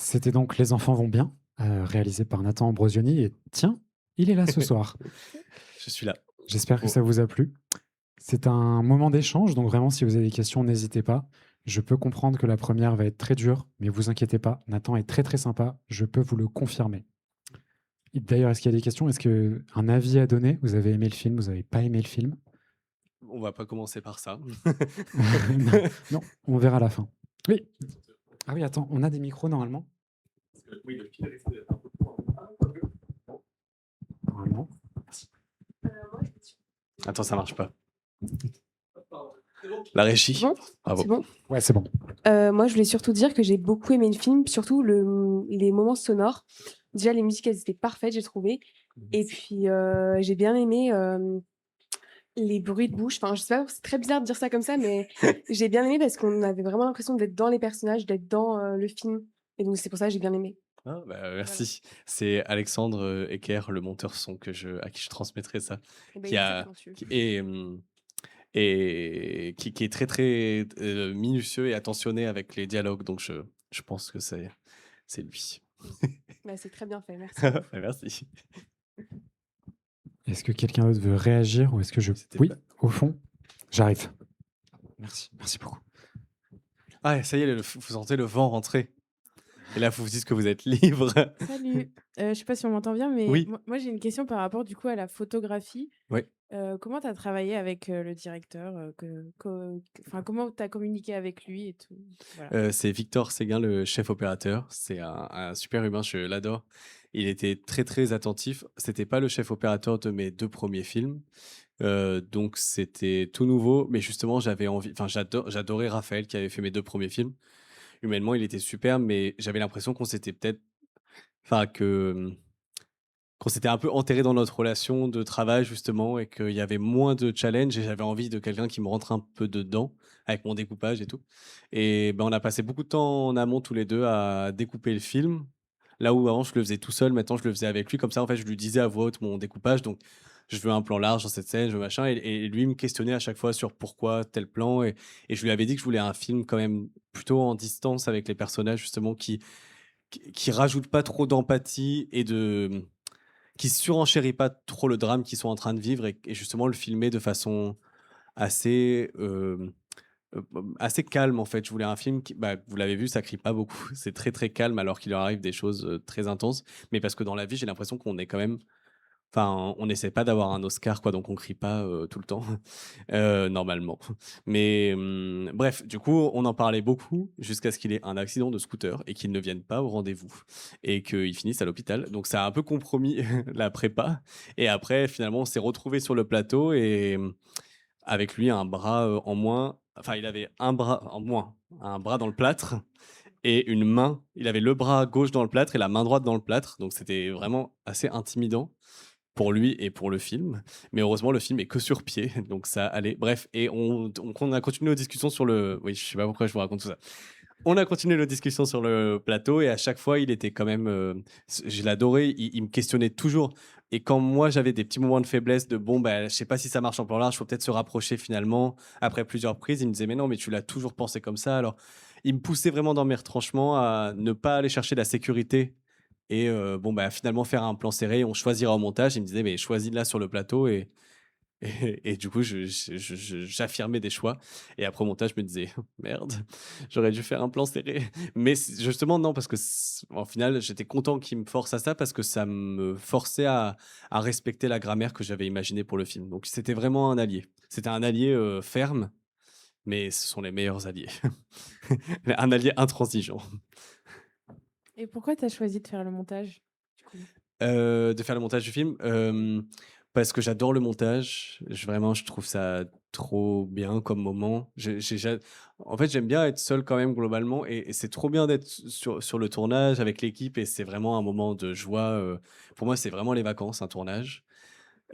C'était donc Les enfants vont bien, réalisé par Nathan Ambrosioni et tiens, il est là ce soir. Je suis là. J'espère que Bon, ça vous a plu. C'est un moment d'échange, donc vraiment si vous avez des questions, n'hésitez pas. Je peux comprendre que la première va être très dure, mais vous inquiétez pas, Nathan est très, très sympa, je peux vous le confirmer. Et d'ailleurs, est-ce qu'il y a des questions? Est-ce qu'un avis à donner? Vous avez aimé le film? Vous avez pas aimé le film? on va pas commencer par ça. Non, non, on verra à la fin. Oui. Ah oui, attends, on a des micros normalement? Oui, le fil risque d'être un peu court. Normalement. Merci. Attends, ça marche pas. La régie. Bon, Bravo. c'est bon. Ouais, c'est bon. Moi, je voulais surtout dire que j'ai beaucoup aimé le film, surtout les moments sonores. Déjà, les musiques, elles étaient parfaites, j'ai trouvé. Et puis, j'ai bien aimé les bruits de bouche. Enfin, je sais pas, c'est très bizarre de dire ça comme ça, mais j'ai bien aimé parce qu'on avait vraiment l'impression d'être dans les personnages, d'être dans le film. Et donc, c'est pour ça que j'ai bien aimé. Ah, bah, Voilà. merci. C'est Alexandre Ecker, le monteur son à qui je transmettrai ça, Et ben, qui il est très a, talentueux. et qui est très très minutieux et attentionné avec les dialogues. Donc je pense que c'est lui. Bah, c'est très bien fait, merci beaucoup. Merci. Est-ce que quelqu'un d'autre veut réagir ou est-ce que je... C'était Oui, pas. au fond, j'arrive. Merci, merci beaucoup. Ah, ça y est, vous sentez le vent rentrer. Et là, vous vous dites que vous êtes libre. Salut, je sais pas si on m'entend bien, mais Oui, moi j'ai une question par rapport du coup à la photographie. oui. Comment tu as travaillé avec, le directeur, enfin comment tu as communiqué avec lui et tout? Voilà. C'est Victor Séguin, le chef opérateur. C'est un super humain, je l'adore. Il était très, très attentif. C'était pas le chef opérateur de mes 2 premiers films, donc c'était tout nouveau, mais justement, j'adorais Raphaël qui avait fait mes 2 premiers films. Humainement, il était super, mais j'avais l'impression qu'on s'était peut-être enfin qu'on s'était un peu enterré dans notre relation de travail justement et qu'il y avait moins de challenge et j'avais envie de quelqu'un qui me rentre un peu dedans avec mon découpage et tout. Et ben, on a passé beaucoup de temps en amont tous les 2 à découper le film. Là où avant je le faisais tout seul, maintenant je le faisais avec lui. Comme ça, en fait, je lui disais à voix haute mon découpage. Donc, je veux un plan large dans cette scène, je veux machin. Et lui me questionnait à chaque fois sur pourquoi tel plan. Et je lui avais dit que je voulais un film quand même plutôt en distance avec les personnages justement qui rajoutent pas trop d'empathie et qui surenchérit pas trop le drame qu'ils sont en train de vivre et justement le filmer de façon assez, assez calme en fait. Je voulais un film qui bah, vous l'avez vu, ça crie pas beaucoup. C'est très, très calme alors qu'il leur arrive des choses, très intenses. Mais parce que dans la vie, j'ai l'impression qu'on est quand même enfin, on n'essaie pas d'avoir un Oscar quoi, donc on crie pas, tout le temps, normalement. Mais, bref, du coup, on en parlait beaucoup jusqu'à ce qu'il ait un accident de scooter et qu'il ne vienne pas au rendez-vous et qu'il finisse à l'hôpital. Donc ça a un peu compromis la prépa et après finalement, on s'est retrouvés sur le plateau et avec lui un bras, en moins, enfin il avait un bras en moins, un bras dans le plâtre et une main il avait le bras gauche dans le plâtre et la main droite dans le plâtre, donc c'était vraiment assez intimidant pour lui et pour le film. Mais heureusement, le film est que sur pied, donc ça allait. Bref, et on a continué nos discussions sur le. Oui, je sais pas pourquoi je vous raconte tout ça. On a continué nos discussions sur le plateau et à chaque fois, il était quand même. Je l'adorais, il me questionnait toujours. Et quand moi, j'avais des petits moments de faiblesse, de bon, bah, je sais pas si ça marche en plan large, faut peut-être se rapprocher finalement. Après plusieurs prises, il me disait, mais non, mais tu l'as toujours pensé comme ça. Alors, il me poussait vraiment dans mes retranchements à ne pas aller chercher la sécurité et bon, bah, finalement faire un plan serré, on choisira au montage. Il me disait: «Mais choisis là sur le plateau» et du coup, j'affirmais des choix et après au montage, je me disais: «Merde, j'aurais dû faire un plan serré». Mais justement non, parce que en final, j'étais content qu'il me force à ça parce que ça me forçait à respecter la grammaire que j'avais imaginée pour le film. Donc c'était vraiment un allié. C'était un allié, ferme, mais ce sont les meilleurs alliés. Un allié intransigeant. Et pourquoi tu as choisi de faire le montage, du coup? De faire le montage du film, parce que j'adore le montage. Vraiment, je trouve ça trop bien comme moment. En fait, j'aime bien être seul quand même globalement et c'est trop bien d'être sur le tournage avec l'équipe et c'est vraiment un moment de joie, pour moi, c'est vraiment les vacances, un tournage.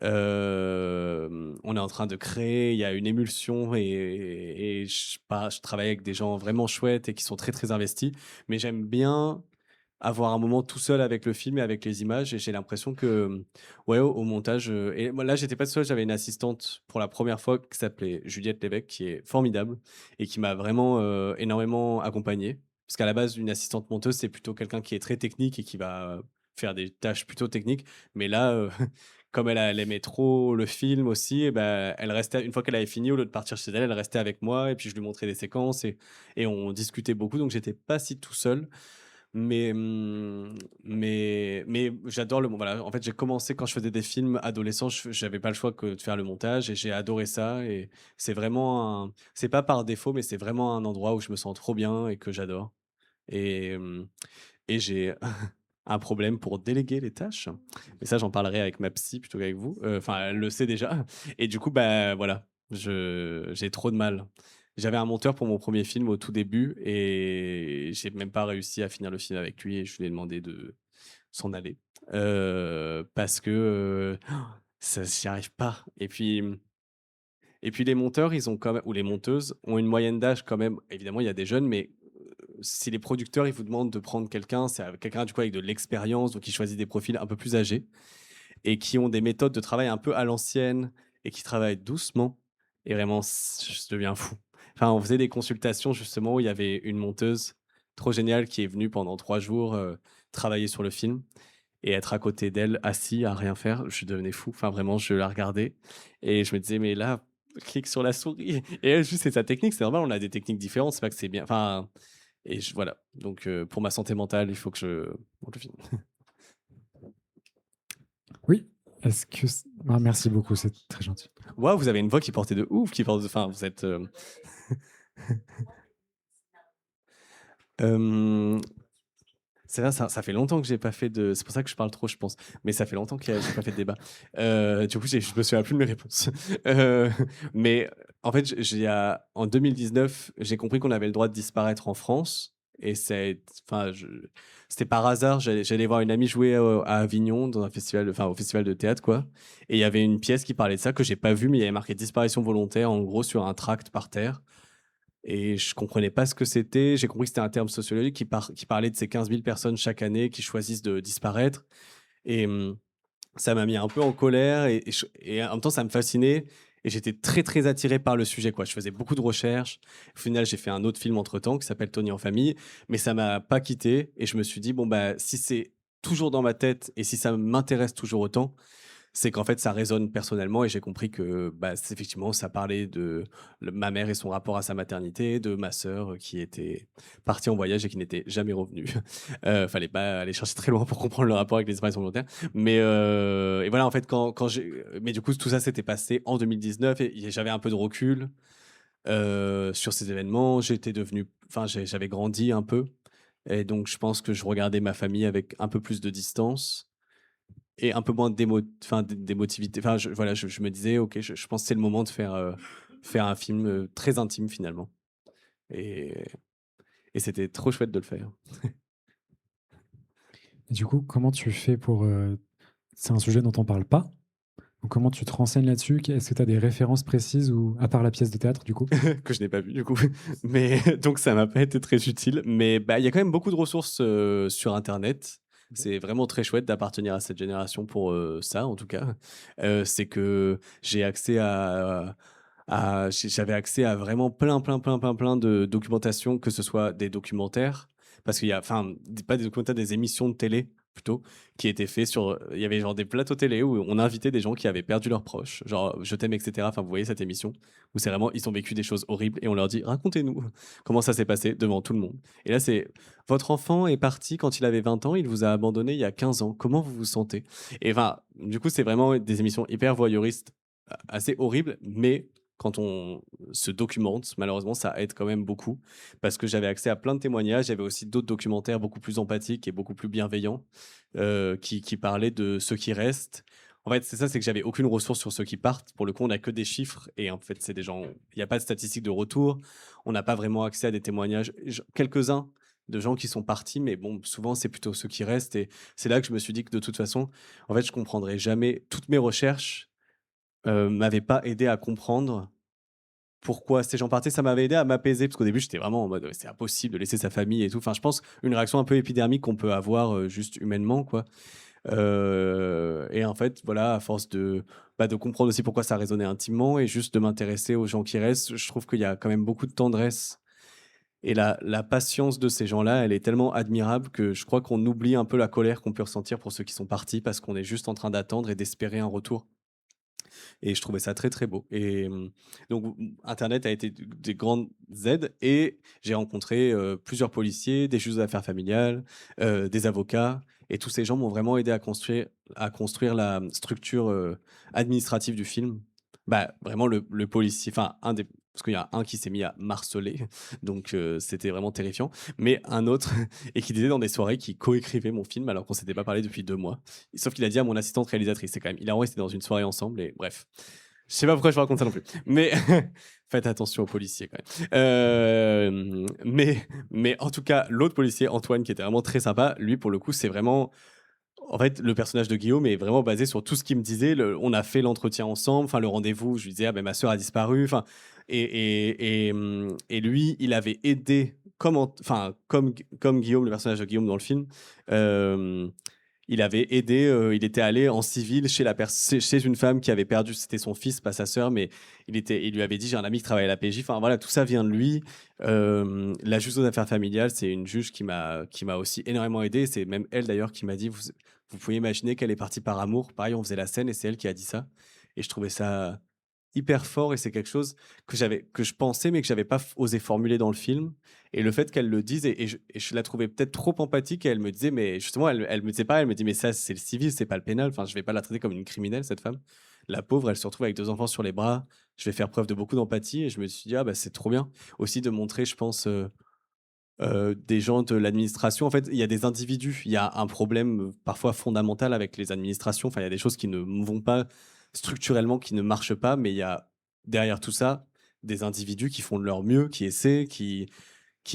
On est en train de créer, il y a une émulsion et je travaille avec des gens vraiment chouettes et qui sont très, très investis. Mais j'aime bien avoir un moment tout seul avec le film et avec les images et j'ai l'impression que, ouais, au montage, et moi là, j'étais pas seul, j'avais une assistante pour la première fois qui s'appelait Juliette Lévesque, qui est formidable et qui m'a vraiment, énormément accompagné. parce qu'à la base, une assistante monteuse, c'est plutôt quelqu'un qui est très technique et qui va faire des tâches plutôt techniques. Mais là, comme elle aimait trop le film aussi, et ben, elle restait, une fois qu'elle avait fini, au lieu de partir chez elle, elle restait avec moi et puis je lui montrais des séquences et on discutait beaucoup. Donc j'étais pas si tout seul. Mais, mais j'adore voilà, en fait, j'ai commencé quand je faisais des films adolescents, j'avais pas le choix que de faire le montage et j'ai adoré ça et c'est vraiment c'est pas par défaut, mais c'est vraiment un endroit où je me sens trop bien et que j'adore et et j'ai un problème pour déléguer les tâches. Mais ça, j'en parlerai avec ma psy plutôt qu'avec vous. Enfin, elle le sait déjà et du coup, bah, voilà, j'ai trop de mal. J'avais un monteur pour mon premier film au tout début et j'ai même pas réussi à finir le film avec lui et je lui ai demandé de s'en aller, parce que, ça j'y arrive pas et puis les monteurs, ils ont quand même ou les monteuses ont une moyenne d'âge quand même évidemment, il y a des jeunes, mais si les producteurs, ils vous demandent de prendre quelqu'un, c'est quelqu'un du coup avec de l'expérience, donc ils choisissent des profils un peu plus âgés et qui ont des méthodes de travail un peu à l'ancienne et qui travaillent doucement et vraiment je deviens fou. Enfin, on faisait des consultations justement où il y avait une monteuse trop géniale qui est venue pendant 3 jours, travailler sur le film et être à côté d'elle, assis à rien faire, je devenais fou. Enfin vraiment, je la regardais et je me disais: «Mais là, clique sur la souris» et elle juste c'est sa technique, c'est normal, on a des techniques différentes, c'est pas que c'est bien enfin et voilà, donc pour ma santé mentale, il faut que je monte le film. Oui, est-ce que merci beaucoup, c'est très gentil. Waouh, vous avez une voix qui portait de ouf, qui porte enfin vous êtes, hem, c'est vrai, ça fait longtemps que j'ai pas fait de c'est pour ça que je parle trop, je pense, mais ça fait longtemps que j'ai pas fait de débat. Du coup, je me souviens plus de mes réponses. Heu, mais en fait, en 2019, j'ai compris qu'on avait le droit de disparaître en France et enfin, c'était par hasard, j'allais voir une amie jouer, à Avignon dans un festival enfin, au festival de théâtre, quoi et il y avait une pièce qui parlait de ça que j'ai pas vue, mais il y avait marqué «disparition volontaire» en gros sur un tract par terre et je comprenais pas ce que c'était. J'ai compris que c'était un terme sociologique qui parlait de ces 15 000 personnes chaque année qui choisissent de disparaître et ça m'a mis un peu en colère et en même temps, ça me fascinait et j'étais très, très attiré par le sujet, quoi. Je faisais beaucoup de recherches. Au final, j'ai fait un autre film entre-temps qui s'appelle Tony en famille, mais ça m'a pas quitté et je me suis dit: «Bon, bah, si c'est toujours dans ma tête et si ça m'intéresse toujours autant, c'est qu'en fait, ça résonne personnellement et j'ai compris que, bah, effectivement, ça parlait de ma mère et son rapport à sa maternité, de ma sœur qui était partie en voyage et qui n'était jamais revenue. Fallait pas aller chercher très loin pour comprendre le rapport avec les disparitions volontaires. Mais et voilà, en fait, mais du coup, tout ça s'était passé en 2019 et j'avais un peu de recul sur ces événements. Enfin, j'avais grandi un peu et donc je pense que je regardais ma famille avec un peu plus de distance et un peu moins d'émotivité. Enfin, voilà, je me disais: «OK, je pense que c'est le moment de faire un film, très intime finalement» et et c'était trop chouette de le faire. Et du coup, comment tu fais pour, c'est un sujet dont on parle pas, donc comment tu te renseignes là-dessus? Est-ce que tu as des références précises ou à part la pièce de théâtre du coup? Que je n'ai pas vu du coup. Mais donc ça m'a pas été très utile. Mais bah, il y a quand même beaucoup de ressources, sur internet. C'est vraiment très chouette d'appartenir à cette génération pour, ça en tout cas. C'est que j'ai accès j'avais accès à vraiment plein de documentation, que ce soit des documentaires, parce qu'il y a enfin, pas des documentaires, des émissions de télé plutôt, qui étaient faits sur, il y avait genre des plateaux télé où on invitait des gens qui avaient perdu leurs proches, genre «Je t'aime» et cetera. Enfin, vous voyez cette émission? Où c'est vraiment, ils ont vécu des choses horribles et on leur dit: «Racontez-nous comment ça s'est passé devant tout le monde» et là, c'est: «Votre enfant est parti quand il avait 20 ans, il vous a abandonné il y a 15 ans. Comment vous vous sentez?» et enfin, du coup, c'est vraiment des émissions hyper voyeuristes, assez horribles, mais quand on se documente, malheureusement, ça aide quand même beaucoup parce que j'avais accès à plein de témoignages. Il y avait aussi d'autres documentaires beaucoup plus empathiques et beaucoup plus bienveillants, qui parlaient de ceux qui restent. En fait, c'est ça, c'est que j'avais aucune ressource sur ceux qui partent. Pour le coup, on a que des chiffres et en fait, c'est des gens, il y a pas de statistiques de retour. On n'a pas vraiment accès à des témoignages, quelques-uns de gens qui sont partis, mais bon, souvent, c'est plutôt ceux qui restent et c'est là que je me suis dit que de toute façon, en fait, je comprendrais jamais toutes mes recherches, m'avaient pas aidé à comprendre pourquoi ces gens partaient. Ça m'avait aidé à m'apaiser parce qu'au début, j'étais vraiment en mode: «C'est impossible de laisser sa famille et tout». Enfin, je pense une réaction un peu épidermique qu'on peut avoir, juste humainement, quoi. Et en fait, voilà, à force de comprendre aussi pourquoi ça résonnait intimement et juste de m'intéresser aux gens qui restent, je trouve qu'il y a quand même beaucoup de tendresse Et la patience de ces gens-là, elle est tellement admirable que je crois qu'on oublie un peu la colère qu'on peut ressentir pour ceux qui sont partis parce qu'on est juste en train d'attendre et d'espérer un retour. Et je trouvais ça très, très beau. Et donc, internet a été des grandes aides et j'ai rencontré, plusieurs policiers, des juges aux affaires familiales, des avocats et tous ces gens m'ont vraiment aidé à construire la structure, administrative du film. Bah, vraiment le policier enfin un des parce qu'il y a un qui s'est mis à marceler, donc c'était vraiment terrifiant. Mais un autre et qui était dans des soirées, qui coécrivait mon film alors qu'on s'était pas parlé depuis 2 mois. Sauf qu'il a dit à mon assistante réalisatrice, c'est quand même hilarant, ils étaient dans une soirée ensemble et bref. Je sais pas pourquoi je vous raconte ça non plus. Mais faites attention aux policiers quand même. Mais en tout cas, l'autre policier, Antoine, qui était vraiment très sympa, lui pour le coup, c'est vraiment en fait, le personnage de Guillaume est vraiment basé sur tout ce qu'il me disait. On a fait l'entretien ensemble, enfin le rendez-vous. Je lui disais, ah ben ma sœur a disparu. Enfin, et lui, il avait aidé, comme Guillaume, le personnage de Guillaume dans le film. euh, il avait aidé, il était allé en civil chez une femme qui avait perdu, c'était son fils, pas sa sœur, mais il lui avait dit, j'ai un ami qui travaille à la PJ. Enfin voilà, tout ça vient de lui. La juge aux affaires familiales, c'est une juge qui m'a aussi énormément aidé. C'est même elle d'ailleurs qui m'a dit, vous pouvez imaginer qu'elle est partie par amour. Pareil, on faisait la scène et c'est elle qui a dit ça. Et je trouvais ça hyper fort et c'est quelque chose que je pensais mais que j'avais pas osé formuler dans le film. Et le fait qu'elle le dise, et je la trouvais peut-être trop empathique, et elle me disait, mais justement, elle me disait pas, elle me dit, mais ça, c'est le civil, c'est pas le pénal. Enfin, je vais pas la traiter comme une criminelle, cette femme. La pauvre, elle se retrouve avec 2 enfants sur les bras. Je vais faire preuve de beaucoup d'empathie. Et je me suis dit, ah, bah, c'est trop bien. Aussi de montrer, je pense, des gens de l'administration. En fait, il y a des individus. Il y a un problème parfois fondamental avec les administrations. Enfin, il y a des choses qui ne vont pas structurellement, qui ne marchent pas. Mais il y a derrière tout ça des individus qui font de leur mieux, qui essaient, qui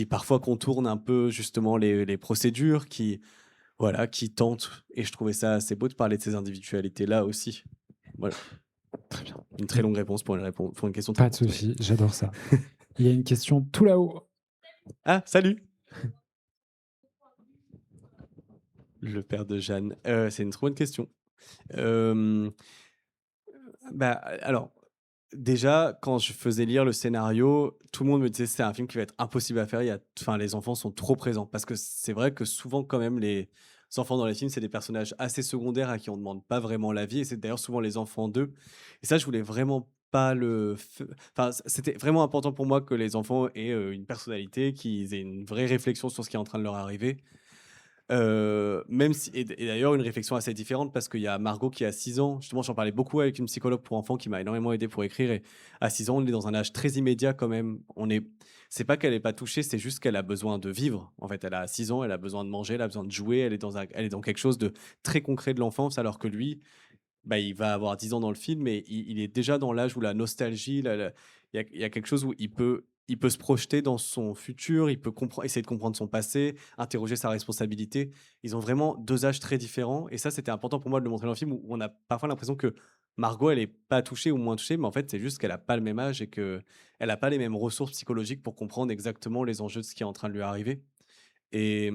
parfois contournent un peu justement les procédures, voilà, qui tentent. Et je trouvais ça assez beau de parler de ces individualités-là aussi. Voilà, Très bien. une très longue réponse pour une question très Pas de courte. Ouais. souci, j'adore ça. Il y a une question tout là-haut. Ah, salut. Le père de Jeanne. C'est une trop bonne question. Euh, Bah, alors, déjà, quand je faisais lire le scénario, tout le monde me disait c'est un film qui va être impossible à faire. Enfin, les enfants sont trop présents parce que c'est vrai que souvent, quand même, les enfants dans les films, c'est des personnages assez secondaires à qui on ne demande pas vraiment la vie, et c'est d'ailleurs souvent les enfants d'eux. Et ça, je voulais vraiment pas Enfin, c'était vraiment important pour moi que les enfants aient une personnalité, qu'ils aient une vraie réflexion sur ce qui est en train de leur arriver. Même si, et d'ailleurs, une réflexion assez différente parce qu'il y a Margot qui a 6 ans. Justement, j'en parlais beaucoup avec une psychologue pour enfants qui m'a énormément aidé pour écrire. Et à 6 ans, on est dans un âge très immédiat quand même. C'est pas qu'elle n'est pas touchée, c'est juste qu'elle a besoin de vivre. En fait, elle a 6 ans, elle a besoin de manger, elle a besoin de jouer, elle est dans quelque chose de très concret de l'enfance, alors que lui, bah, il va avoir 10 ans dans le film, mais il est déjà dans l'âge où la nostalgie, il y a quelque chose où il peut se projeter dans son futur, il peut essayer de comprendre son passé, interroger sa responsabilité. Ils ont vraiment 2 âges très différents, et ça, c'était important pour moi de le montrer dans le film, où on a parfois l'impression que Margot, elle est pas touchée ou moins touchée, mais en fait, c'est juste qu'elle a pas le même âge et qu'elle a pas les mêmes ressources psychologiques pour comprendre exactement les enjeux de ce qui est en train de lui arriver. Et,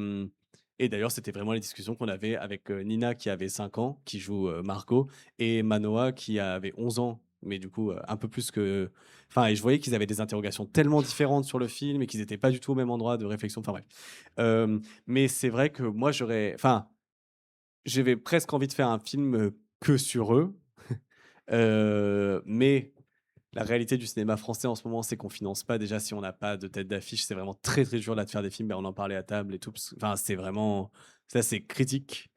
et d'ailleurs, c'était vraiment les discussions qu'on avait avec Nina qui avait 5 ans, qui joue Margot, et Manoa qui avait 11 ans, mais du coup un peu plus que. Enfin, et je voyais qu'ils avaient des interrogations tellement différentes sur le film et qu'ils n'étaient pas du tout au même endroit de réflexion. Enfin bref. Mais c'est vrai que moi, Enfin, j'avais presque envie de faire un film que sur eux. Mais la réalité du cinéma français en ce moment, c'est qu'on finance pas. Déjà, si on n'a pas de tête d'affiche, c'est vraiment très très dur là de faire des films. Ben, on en parlait à table et tout. Enfin, c'est vraiment ça, c'est critique.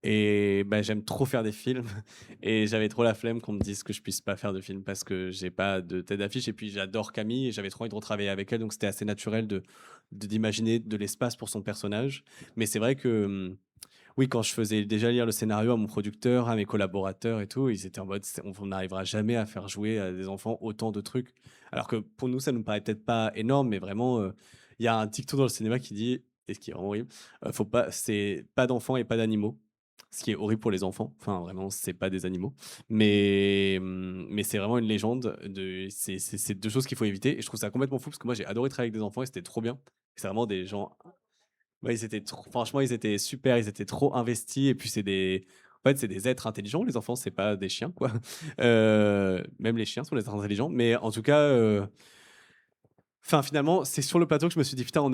Et ben, j'aime trop faire des films. Et j'avais trop la flemme qu'on me dise que je puisse pas faire de film parce que j'ai pas de tête d'affiche. Et puis j'adore Camille et j'avais trop envie de retravailler avec elle. Donc c'était assez naturel d'imaginer de l'espace pour son personnage. Mais c'est vrai que oui, quand je faisais déjà lire le scénario à mon producteur, à mes collaborateurs et tout, ils étaient en mode, on n'arrivera jamais à faire jouer à des enfants autant de trucs. Alors que pour nous, ça nous paraît peut-être pas énorme, mais vraiment, il y a un dicton dans le cinéma qui dit, et ce qui est vraiment horrible, c'est pas d'enfants et pas d'animaux. Ce qui est horrible pour les enfants. Enfin, vraiment, c'est pas des animaux. Mais c'est vraiment une légende. C'est 2 choses qu'il faut éviter. Et je trouve ça complètement fou parce que moi, j'ai adoré travailler avec des enfants et c'était trop bien. C'est vraiment des gens. Ouais, franchement, ils étaient super, ils étaient trop investis. Et puis, en fait, c'est des êtres intelligents. Les enfants, c'est pas des chiens, quoi. Même les chiens sont des êtres intelligents. Mais en tout cas, Enfin, finalement, c'est sur le plateau que je me suis dit, putain, on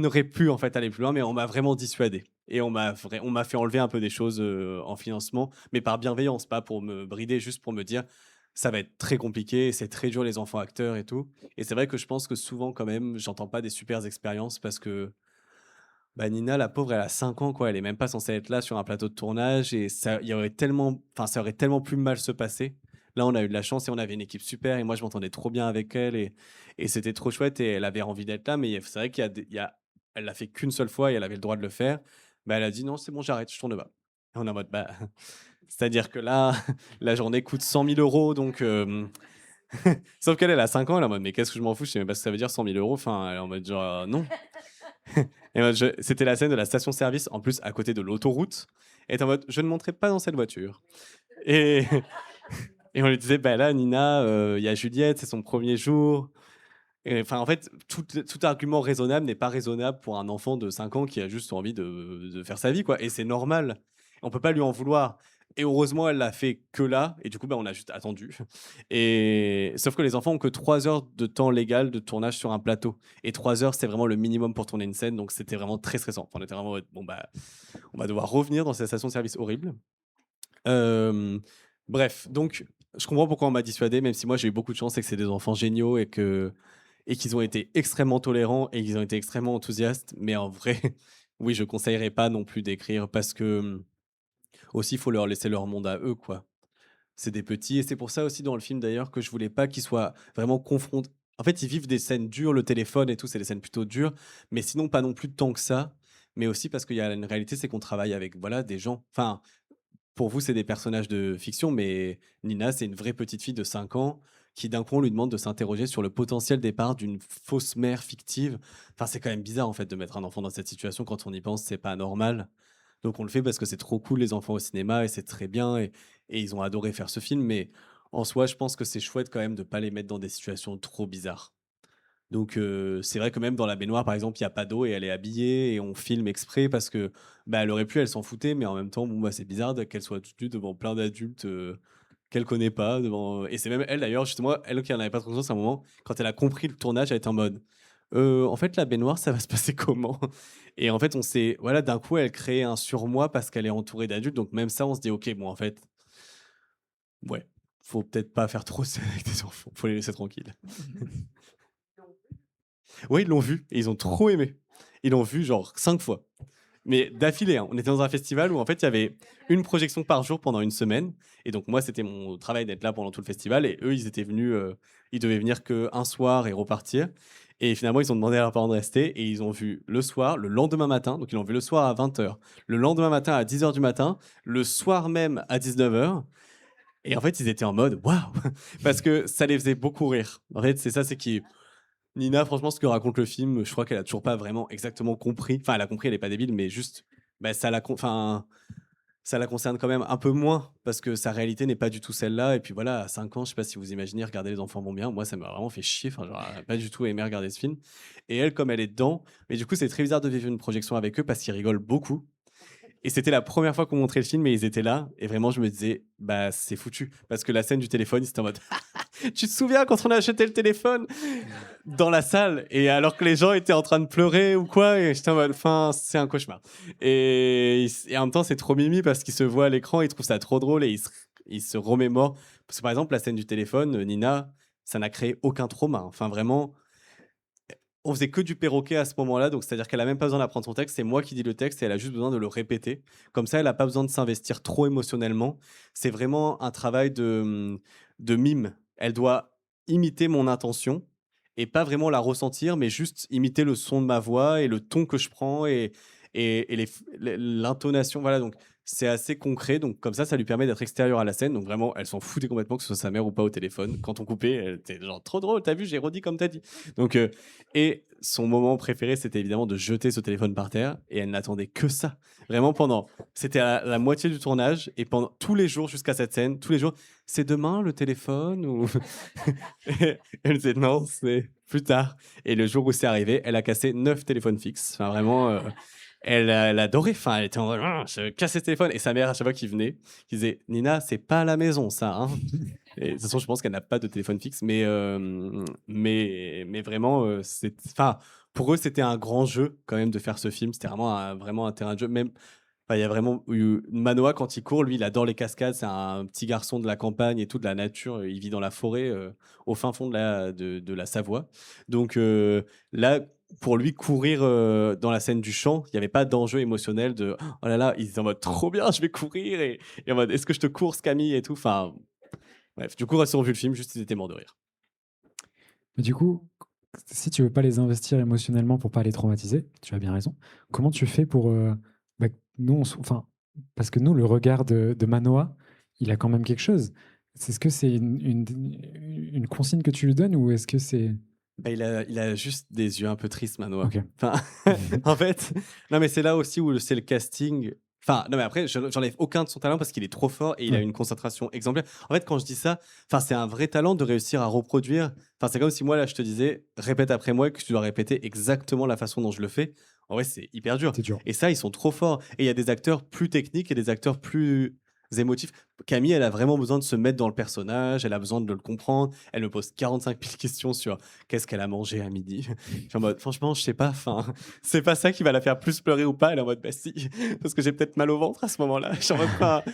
aurait pu en fait aller plus loin, mais on m'a vraiment dissuadé. Et on m'a fait enlever un peu des choses en financement, mais par bienveillance, pas pour me brider, juste pour me dire, ça va être très compliqué, c'est très dur les enfants acteurs et tout. Et c'est vrai que je pense que souvent, quand même, j'entends pas des super expériences parce que bah, Nina, la pauvre, elle a 5 ans, quoi. Elle est même pas censée être là sur un plateau de tournage et ça aurait tellement pu mal se passer. Là, on a eu de la chance et on avait une équipe super et moi, je m'entendais trop bien avec elle et c'était trop chouette et elle avait envie d'être là. Mais c'est vrai elle l'a fait qu'une seule fois et elle avait le droit de le faire. Bah, elle a dit non, c'est bon, j'arrête, je tourne pas. Et on est en mode, bah, c'est-à-dire que là, la journée coûte 100 000 euros, donc. Sauf qu'elle, elle a 5 ans, elle est en mode, mais qu'est-ce que je m'en fous, je sais même pas ce que ça veut dire 100 000 euros. Enfin, elle est en mode genre, non. Et moi, c'était la scène de la station-service, en plus à côté de l'autoroute. Et elle était en mode, je ne monterai pas dans cette voiture. Et, et on lui disait, bah là, Nina, il y a Juliette, c'est son premier jour. Enfin, en fait, tout argument raisonnable n'est pas raisonnable pour un enfant de 5 ans qui a juste envie de faire sa vie, quoi. Et c'est normal. On peut pas lui en vouloir. Et heureusement, elle l'a fait que là. Et du coup, bah, on a juste attendu. Et sauf que les enfants ont que 3 heures de temps légal de tournage sur un plateau. Et 3 heures, c'est vraiment le minimum pour tourner une scène. Donc, c'était vraiment très stressant. Enfin, on était vraiment, bon, bah, on va devoir revenir dans cette station de service horrible. Euh, Bref, donc, je comprends pourquoi on m'a dissuadé, même si moi, j'ai eu beaucoup de chance et que c'est des enfants géniaux et qu'ils ont été extrêmement tolérants et qu'ils ont été extrêmement enthousiastes. Mais en vrai, oui, je conseillerais pas non plus d'écrire parce que aussi, il faut leur laisser leur monde à eux, quoi. C'est des petits et c'est pour ça aussi dans le film d'ailleurs que je voulais pas qu'ils soient vraiment confrontés. En fait, ils vivent des scènes dures, le téléphone et tout, c'est des scènes plutôt dures, mais sinon pas non plus tant que ça. Mais aussi parce qu'il y a une réalité, c'est qu'on travaille avec voilà des gens. Enfin, pour vous, c'est des personnages de fiction, mais Nina, c'est une vraie petite fille de 5 ans qui, d'un coup, on lui demande de s'interroger sur le potentiel départ d'une fausse mère fictive. Enfin, c'est quand même bizarre, en fait, de mettre un enfant dans cette situation. Quand on y pense, c'est pas normal. Donc, on le fait parce que c'est trop cool, les enfants au cinéma, et c'est très bien, et ils ont adoré faire ce film. Mais en soi, je pense que c'est chouette quand même de pas les mettre dans des situations trop bizarres. Donc, c'est vrai que même dans la baignoire, par exemple, il y a pas d'eau et elle est habillée et on filme exprès parce que, bah, elle aurait pu, elle s'en foutait, mais en même temps, bon, bah, c'est bizarre qu'elle soit toute nue devant plein d'adultes, qu'elle connaît pas, devant et c'est même elle d'ailleurs, justement, elle qui en avait pas trop conscience à un moment, quand elle a compris le tournage, elle était en mode: En fait, la baignoire, ça va se passer comment?» Et en fait, on s'est voilà, d'un coup, elle crée un surmoi parce qu'elle est entourée d'adultes, donc même ça, on se dit: «OK, bon, en fait, ouais, faut peut-être pas faire trop ça avec des enfants, faut les laisser tranquilles». Ouais, ils l'ont vu et ils ont trop aimé. Ils l'ont vu genre 5 fois. Mais d'affilée, hein. On était dans un festival où en fait il y avait une projection par jour pendant une semaine. Et donc moi, c'était mon travail d'être là pendant tout le festival. Et eux, ils étaient venus, ils devaient venir qu'un soir et repartir. Et finalement, ils ont demandé à leurs parents de rester et ils ont vu le soir, le lendemain matin. Donc ils l'ont vu le soir à 20h, le lendemain matin à 10h du matin, le soir même à 19h. Et en fait, ils étaient en mode waouh! Parce que ça les faisait beaucoup rire. En fait, c'est ça, c'est qu'ils Nina, franchement, ce que raconte le film, je crois qu'elle a toujours pas vraiment exactement compris. Enfin, elle a compris, elle est pas débile, mais juste, bah, ça la concerne quand même un peu moins parce que sa réalité n'est pas du tout celle-là. Et puis voilà, à 5 ans, je sais pas si vous imaginez regarder Les enfants vont bien. Moi, ça m'a vraiment fait chier. Enfin, genre, pas du tout aimé regarder ce film. Et elle, comme elle est dedans, mais du coup, c'est très bizarre de vivre une projection avec eux parce qu'ils rigolent beaucoup. Et c'était la première fois qu'on montrait le film et ils étaient là. Et vraiment, je me disais, bah, c'est foutu. Parce que la scène du téléphone, c'était en mode, tu te souviens quand on a acheté le téléphone dans la salle et alors que les gens étaient en train de pleurer ou quoi et j'étais en mode enfin c'est un cauchemar et en même temps c'est trop mimi parce qu'ils se voient à l'écran, ils trouvent ça trop drôle et ils se remémorent parce que par exemple la scène du téléphone, Nina, ça n'a créé aucun trauma, enfin vraiment on faisait que du perroquet à ce moment-là, donc c'est-à-dire qu'elle a même pas besoin d'apprendre son texte, c'est moi qui dis le texte et elle a juste besoin de le répéter. Comme ça, elle a pas besoin de s'investir trop émotionnellement. C'est vraiment un travail de mime. Elle doit imiter mon intention et pas vraiment la ressentir, mais juste imiter le son de ma voix et le ton que je prends et l'intonation. Voilà, donc c'est assez concret. Donc comme ça lui permet d'être extérieure à la scène. Donc vraiment, elle s'en foutait complètement que ce soit sa mère ou pas au téléphone. Quand on coupait, elle était genre trop drôle, t'as vu, j'ai redit comme t'as dit. Donc, et son moment préféré, c'était évidemment de jeter ce téléphone par terre. Et elle n'attendait que ça. Vraiment pendant. C'était à la moitié du tournage. Et pendant tous les jours jusqu'à cette scène, tous les jours, c'est demain le téléphone ou. Et elle disait non, c'est plus tard. Et le jour où c'est arrivé, elle a cassé 9 téléphones fixes. Enfin, vraiment. Elle adorait. Enfin, elle était en mode, je casse ce téléphone. Et sa mère, à chaque fois qu'il venait, qui disait Nina, c'est pas à la maison, ça. Hein. Et de toute façon, je pense qu'elle n'a pas de téléphone fixe, mais vraiment, enfin, pour eux, c'était un grand jeu quand même de faire ce film. C'était vraiment un terrain de jeu. Même, enfin, il y a vraiment Manoa quand il court, lui, il adore les cascades. C'est un petit garçon de la campagne et tout, de la nature. Il vit dans la forêt, au fin fond de la Savoie. Donc là, pour lui, courir dans la scène du chant, il n'y avait pas d'enjeu émotionnel de oh là là, ils étaient en mode trop bien, je vais courir et en mode est-ce que je te course Camille et tout. Enfin, bref, du coup, quand ils ont vu le film, juste ils étaient morts de rire. Mais du coup, si tu veux pas les investir émotionnellement pour pas les traumatiser, tu as bien raison. Comment tu fais pour bah, nous, enfin, parce que nous, le regard de Manoa, il a quand même quelque chose. Est-ce que c'est une consigne que tu lui donnes ou est-ce que c'est Bah, il a juste des yeux un peu tristes, Manoa. ok. Enfin, en fait, non, mais c'est là aussi où c'est le casting. Enfin, non, mais après, j'enlève aucun de son talent parce qu'il est trop fort et il a Ouais. une concentration exemplaire. En fait, quand je dis ça, enfin, c'est un vrai talent de réussir à reproduire. Enfin, c'est comme si moi, là, je te disais, répète après moi et que tu dois répéter exactement la façon dont je le fais. En vrai, c'est hyper dur. C'est dur. Et ça, ils sont trop forts. Et il y a des acteurs plus techniques et des acteurs plus émotifs. Camille, elle a vraiment besoin de se mettre dans le personnage, elle a besoin de le comprendre. Elle me pose 45 000 questions sur qu'est-ce qu'elle a mangé à midi. Je suis en mode, franchement, je sais pas. Enfin, c'est pas ça qui va la faire plus pleurer ou pas. Elle est en mode, bah si, parce que j'ai peut-être mal au ventre à ce moment-là. Je suis en mode, pas.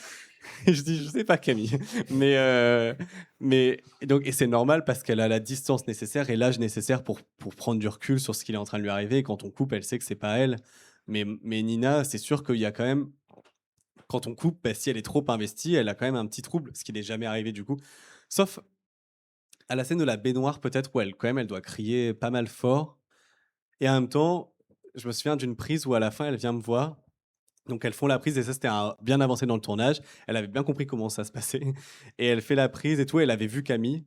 Et je dis, je sais pas, Camille. Mais donc, et c'est normal parce qu'elle a la distance nécessaire et l'âge nécessaire pour prendre du recul sur ce qui est en train de lui arriver. Et quand on coupe, elle sait que c'est pas elle. Mais Nina, c'est sûr qu'il y a quand même, quand on coupe, bah, si elle est trop investie, elle a quand même un petit trouble, ce qui n'est jamais arrivé du coup. Sauf à la scène de la baignoire, peut-être, où elle, quand même, elle doit crier pas mal fort. Et en même temps, je me souviens d'une prise où à la fin, elle vient me voir. Donc, elles font la prise, et ça, c'était bien avancé dans le tournage. Elle avait bien compris comment ça se passait. Et elle fait la prise et tout. Elle avait vu Camille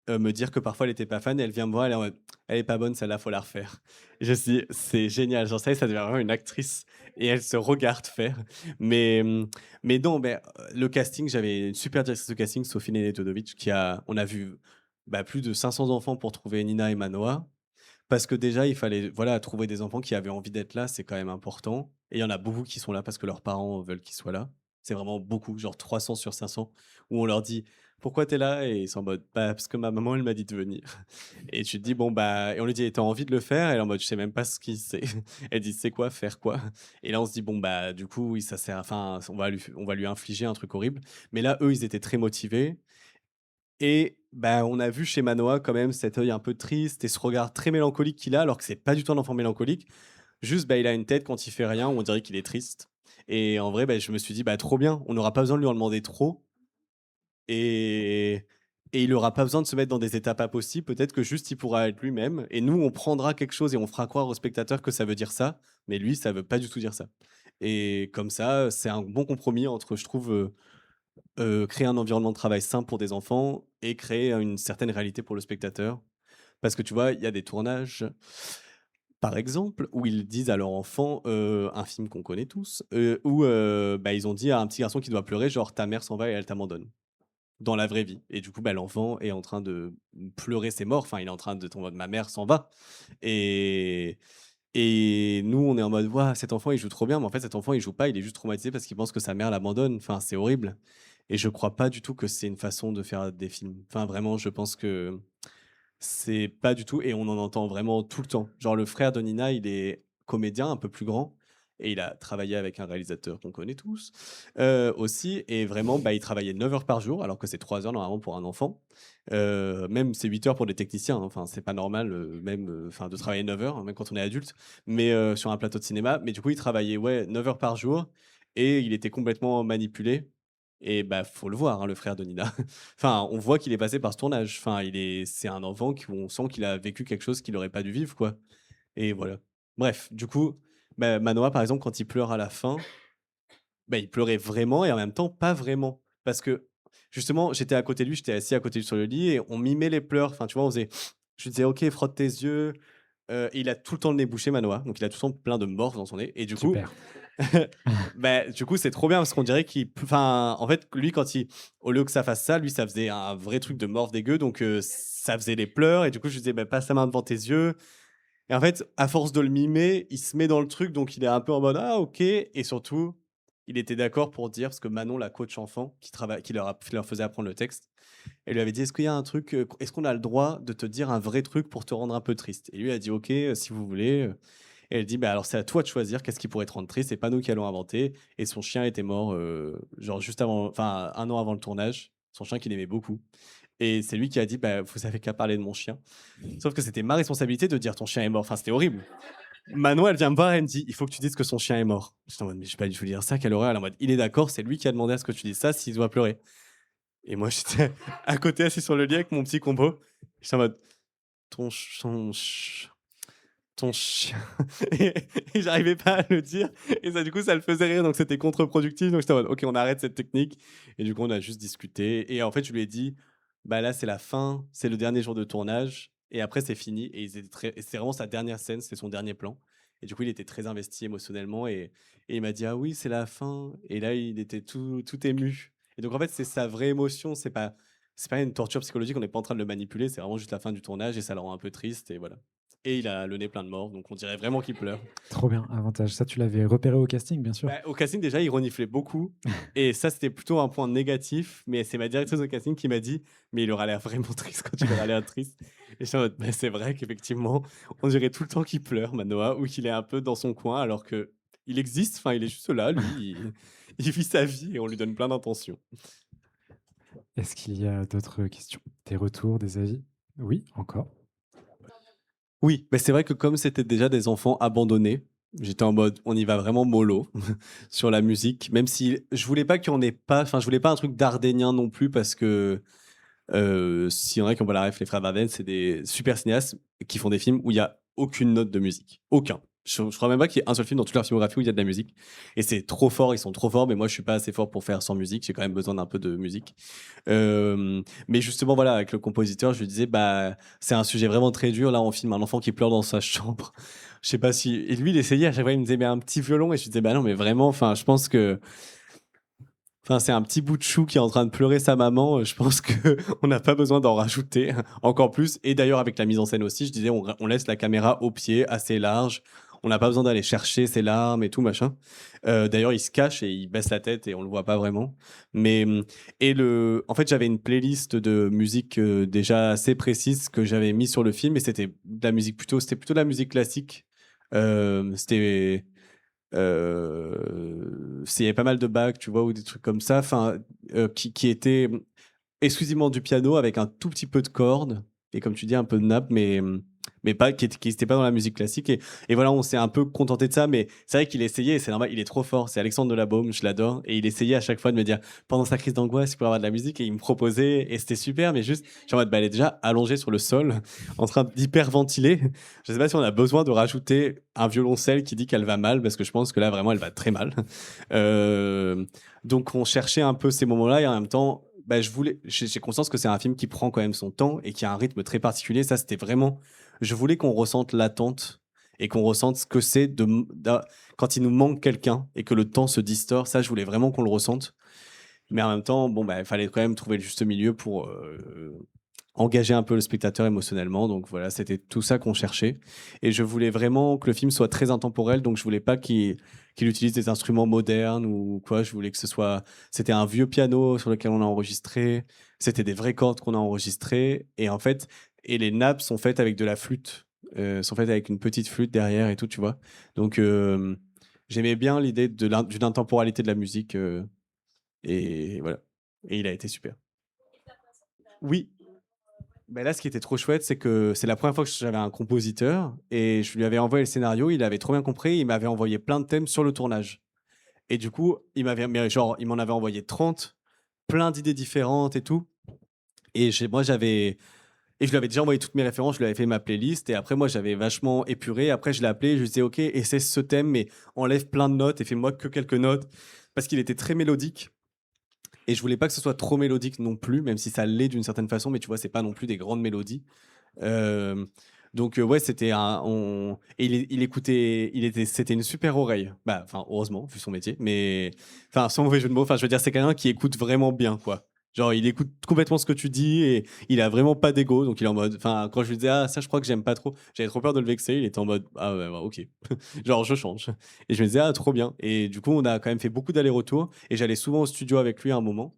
me dire que parfois elle était pas fan. Et elle vient me voir, elle est en mode, elle est pas bonne, celle-là, faut la refaire. Et je me suis dit, c'est génial. Genre, ça devient vraiment une actrice. Et elle se regarde faire. Mais, mais non, le casting, j'avais une super directrice de casting, Sophie Nenetodovic, on a vu plus de 500 enfants pour trouver Nina et Manoa. Parce que déjà, il fallait voilà, trouver des enfants qui avaient envie d'être là, c'est quand même important. Et il y en a beaucoup qui sont là parce que leurs parents veulent qu'ils soient là. C'est vraiment beaucoup, genre 300 sur 500, où on leur dit pourquoi t'es là et ils sont en mode bah, parce que ma maman elle m'a dit de venir. Et tu te dis bon bah et on lui dit t'as envie de le faire et elle est en mode je sais même pas ce qu'il sait. Elle dit c'est quoi faire quoi. Et là on se dit bon bah du coup oui, ça sert enfin on va lui infliger un truc horrible. Mais là eux ils étaient très motivés et bah, on a vu chez Manoa quand même cet œil un peu triste et ce regard très mélancolique qu'il a, alors que c'est pas du tout un enfant mélancolique. Juste, bah, il a une tête quand il fait rien où on dirait qu'il est triste. Et en vrai, bah, je me suis dit, bah, trop bien, on n'aura pas besoin de lui en demander trop. Et, et il aura pas besoin de se mettre dans des états pas possibles. Peut-être que juste il pourra être lui-même. Et nous, on prendra quelque chose et on fera croire au spectateur que ça veut dire ça. Mais lui, ça veut pas du tout dire ça. Et comme ça, c'est un bon compromis entre, je trouve, créer un environnement de travail sain pour des enfants et créer une certaine réalité pour le spectateur. Parce que tu vois, il y a des tournages, par exemple, où ils disent à leur enfant, un film qu'on connaît tous, où ils ont dit à un petit garçon qui doit pleurer, genre ta mère s'en va et elle t'abandonne, dans la vraie vie. Et du coup, l'enfant est en train de pleurer ses morts, enfin, il est en train de tomber en mode ma mère s'en va. Et, et nous, on est en mode, waouh, cet enfant, il joue trop bien, mais en fait, cet enfant, il joue pas, il est juste traumatisé parce qu'il pense que sa mère l'abandonne. Enfin, c'est horrible. Et je crois pas du tout que c'est une façon de faire des films. Enfin, vraiment, je pense que c'est pas du tout, et on en entend vraiment tout le temps. Genre, le frère de Nina, il est comédien un peu plus grand, et il a travaillé avec un réalisateur qu'on connaît tous aussi. Et vraiment, il travaillait 9 heures par jour, alors que c'est 3 heures normalement pour un enfant. Même c'est 8 heures pour des techniciens, hein. Enfin, c'est pas normal, même enfin, de travailler 9 heures, hein, même quand on est adulte, mais sur un plateau de cinéma. Mais du coup, il travaillait ouais, 9 heures par jour, et il était complètement manipulé. Et faut le voir, hein, le frère de Nina. Enfin, on voit qu'il est passé par ce tournage. Enfin, c'est un enfant on sent qu'il a vécu quelque chose qu'il aurait pas dû vivre, quoi. Et voilà. Bref, du coup, Manoa, par exemple, quand il pleure à la fin, il pleurait vraiment et en même temps pas vraiment. Parce que justement, j'étais à côté de lui, j'étais assis à côté de lui sur le lit et on mimait les pleurs. Enfin, tu vois, on faisait. Je lui disais, ok, frotte tes yeux. Et il a tout le temps le nez bouché, Manoa. Donc, il a tout le temps plein de morve dans son nez. Et du coup, Super. du coup, c'est trop bien parce qu'on dirait enfin, en fait, lui, au lieu que ça fasse ça, lui, ça faisait un vrai truc de morve dégueu. Donc, ça faisait les pleurs. Et du coup, je lui disais, passe ta main devant tes yeux. Et en fait, à force de le mimer, il se met dans le truc. Donc, il est un peu en mode, ah, ok. Et surtout, il était d'accord pour dire, parce que Manon, la coach enfant, qui leur faisait apprendre le texte, elle lui avait dit: «Est-ce qu'il y a un truc, est-ce qu'on a le droit de te dire un vrai truc pour te rendre un peu triste?» Et lui a dit: «OK, si vous voulez». Et elle dit: «Bah, alors c'est à toi de choisir qu'est-ce qui pourrait te rendre triste, c'est pas nous qui allons inventer». Et son chien était mort, genre juste avant, enfin 1 an avant le tournage, son chien qu'il aimait beaucoup. Et c'est lui qui a dit: «Bah, vous avez qu'à parler de mon chien». Sauf que c'était ma responsabilité de dire: «Ton chien est mort». Enfin, c'était horrible. Manon, elle vient me voir, elle me dit: «Il faut que tu dises que son chien est mort». J'étais en mode: «Mais je vais pas du tout dire ça, quelle horreur». Elle est en mode: «Il est d'accord, c'est lui qui a demandé à ce que tu dises ça, s'il doit pleurer». Et moi, j'étais à côté, assis sur le lit avec mon petit combo. J'étais en mode: «Ton ch ton ch ton chien». et et j'arrivais pas à le dire et ça, du coup, ça le faisait rire, donc c'était contre-productif. Donc j'étais en mode: «OK, on arrête cette technique». Et du coup, on a juste discuté et en fait, je lui ai dit: «Bah, là, c'est la fin, c'est le dernier jour de tournage et après c'est fini». Et ils étaient très et c'était vraiment sa dernière scène, c'était son dernier plan. Et du coup, il était très investi émotionnellement et il m'a dit: «Ah oui, c'est la fin». Et là, il était tout ému. Et donc en fait, c'est sa vraie émotion, c'est pas une torture psychologique, on n'est pas en train de le manipuler, c'est vraiment juste la fin du tournage et ça le rend un peu triste et voilà. Et il a le nez plein de morts, donc on dirait vraiment qu'il pleure. Trop bien, avantage. Ça, tu l'avais repéré au casting, bien sûr? Bah, au casting, déjà, il reniflait beaucoup et ça, c'était plutôt un point négatif, mais c'est ma directrice au casting qui m'a dit: «Mais il aura l'air vraiment triste quand il aura l'air triste». Et j'étais en mode: «Bah, c'est vrai qu'effectivement, on dirait tout le temps qu'il pleure, Manoa, ou qu'il est un peu dans son coin alors que il existe, enfin, il est juste là, lui, il vit sa vie et on lui donne plein d'intentions». Est-ce qu'il y a d'autres questions? Des retours, des avis? Oui, encore? Oui, mais c'est vrai que comme c'était déjà des enfants abandonnés, j'étais en mode: «On y va vraiment mollo» sur la musique, même si je voulais pas qu'il y en ait pas, enfin, je voulais pas un truc dardénien non plus parce que s'il y en a qui ont pas la ref, les frères Dardenne, c'est des super cinéastes qui font des films où il y a aucune note de musique. Aucun. Je crois même pas qu'il y ait un seul film dans toute leur filmographie où il y a de la musique. Et c'est trop fort, ils sont trop forts, mais moi je suis pas assez fort pour faire sans musique. J'ai quand même besoin d'un peu de musique. Mais justement, voilà, avec le compositeur, je lui disais, bah, c'est un sujet vraiment très dur. Là, on filme un enfant qui pleure dans sa chambre. Je sais pas si. Et lui, il essayait à chaque fois, il me disait, mais un petit violon. Et je lui disais, bah non, mais vraiment, enfin, je pense que. Enfin, c'est un petit bout de chou qui est en train de pleurer sa maman. Je pense que on n'a pas besoin d'en rajouter encore plus. Et d'ailleurs, avec la mise en scène aussi, je disais, on laisse la caméra au pied, assez large. On n'a pas besoin d'aller chercher ses larmes et tout, machin. D'ailleurs, il se cache et il baisse la tête et on le voit pas vraiment. Mais, en fait, j'avais une playlist de musique déjà assez précise que j'avais mis sur le film et c'était de la musique c'était plutôt de la musique classique. C'était il y avait pas mal de bacs, tu vois, ou des trucs comme ça, enfin, qui étaient exclusivement du piano avec un tout petit peu de cordes et comme tu dis, un peu de nappe, mais pas qui n'était pas dans la musique classique. Et voilà, on s'est un peu contenté de ça, mais c'est vrai qu'il essayait, et c'est normal, il est trop fort. C'est Alexandre Delabaume, je l'adore, et il essayait à chaque fois de me dire, pendant sa crise d'angoisse, il pourrait avoir de la musique, et il me proposait, et c'était super, mais juste, je suis en mode, bah, elle est déjà allongée sur le sol, en train d'hyperventiler. Je sais pas si on a besoin de rajouter un violoncelle qui dit qu'elle va mal, parce que je pense que là, vraiment, elle va très mal. Euh, donc, on cherchait un peu ces moments-là, et en même temps, bah, j'ai conscience que c'est un film qui prend quand même son temps et qui a un rythme très particulier. Ça, c'était vraiment, je voulais qu'on ressente l'attente et qu'on ressente ce que c'est quand il nous manque quelqu'un et que le temps se distord. Ça, je voulais vraiment qu'on le ressente. Mais en même temps, bon, bah, il fallait quand même trouver le juste milieu pour engager un peu le spectateur émotionnellement. Donc voilà, c'était tout ça qu'on cherchait. Et je voulais vraiment que le film soit très intemporel. Donc je voulais pas qu'il utilise des instruments modernes ou quoi. Je voulais que c'était un vieux piano sur lequel on a enregistré. C'était des vraies cordes qu'on a enregistrées. Et en fait, les nappes sont faites avec de la flûte. Sont faites avec une petite flûte derrière et tout, tu vois. Donc j'aimais bien l'idée d'une intemporalité de la musique. Et voilà. Et il a été super. Oui, ben là, ce qui était trop chouette, c'est que c'est la première fois que j'avais un compositeur et je lui avais envoyé le scénario, il avait trop bien compris, il m'avait envoyé plein de thèmes sur le tournage. Et du coup, il m'en avait envoyé 30, plein d'idées différentes et tout. Et je lui avais déjà envoyé toutes mes références, je lui avais fait ma playlist et après, moi, j'avais vachement épuré. Après, je l'ai appelé, je lui disais, OK, essaie ce thème, mais enlève plein de notes et fais-moi que quelques notes parce qu'il était très mélodique. Et je voulais pas que ce soit trop mélodique non plus, même si ça l'est d'une certaine façon, mais tu vois, c'est pas non plus des grandes mélodies. Euh, donc ouais, et c'était une super oreille. Bah, enfin, heureusement, vu son métier, mais enfin, sans mauvais jeu de mots. Enfin, je veux dire, c'est quelqu'un qui écoute vraiment bien, quoi. Genre, il écoute complètement ce que tu dis et il a vraiment pas d'ego. Donc, il est en mode. Enfin, quand je lui disais, ah, ça, je crois que j'aime pas trop, j'avais trop peur de le vexer. Il était en mode, ah, ouais, ouais, ok. Genre, je change. Et je me disais, ah, trop bien. Et du coup, on a quand même fait beaucoup d'allers-retours. Et j'allais souvent au studio avec lui à un moment.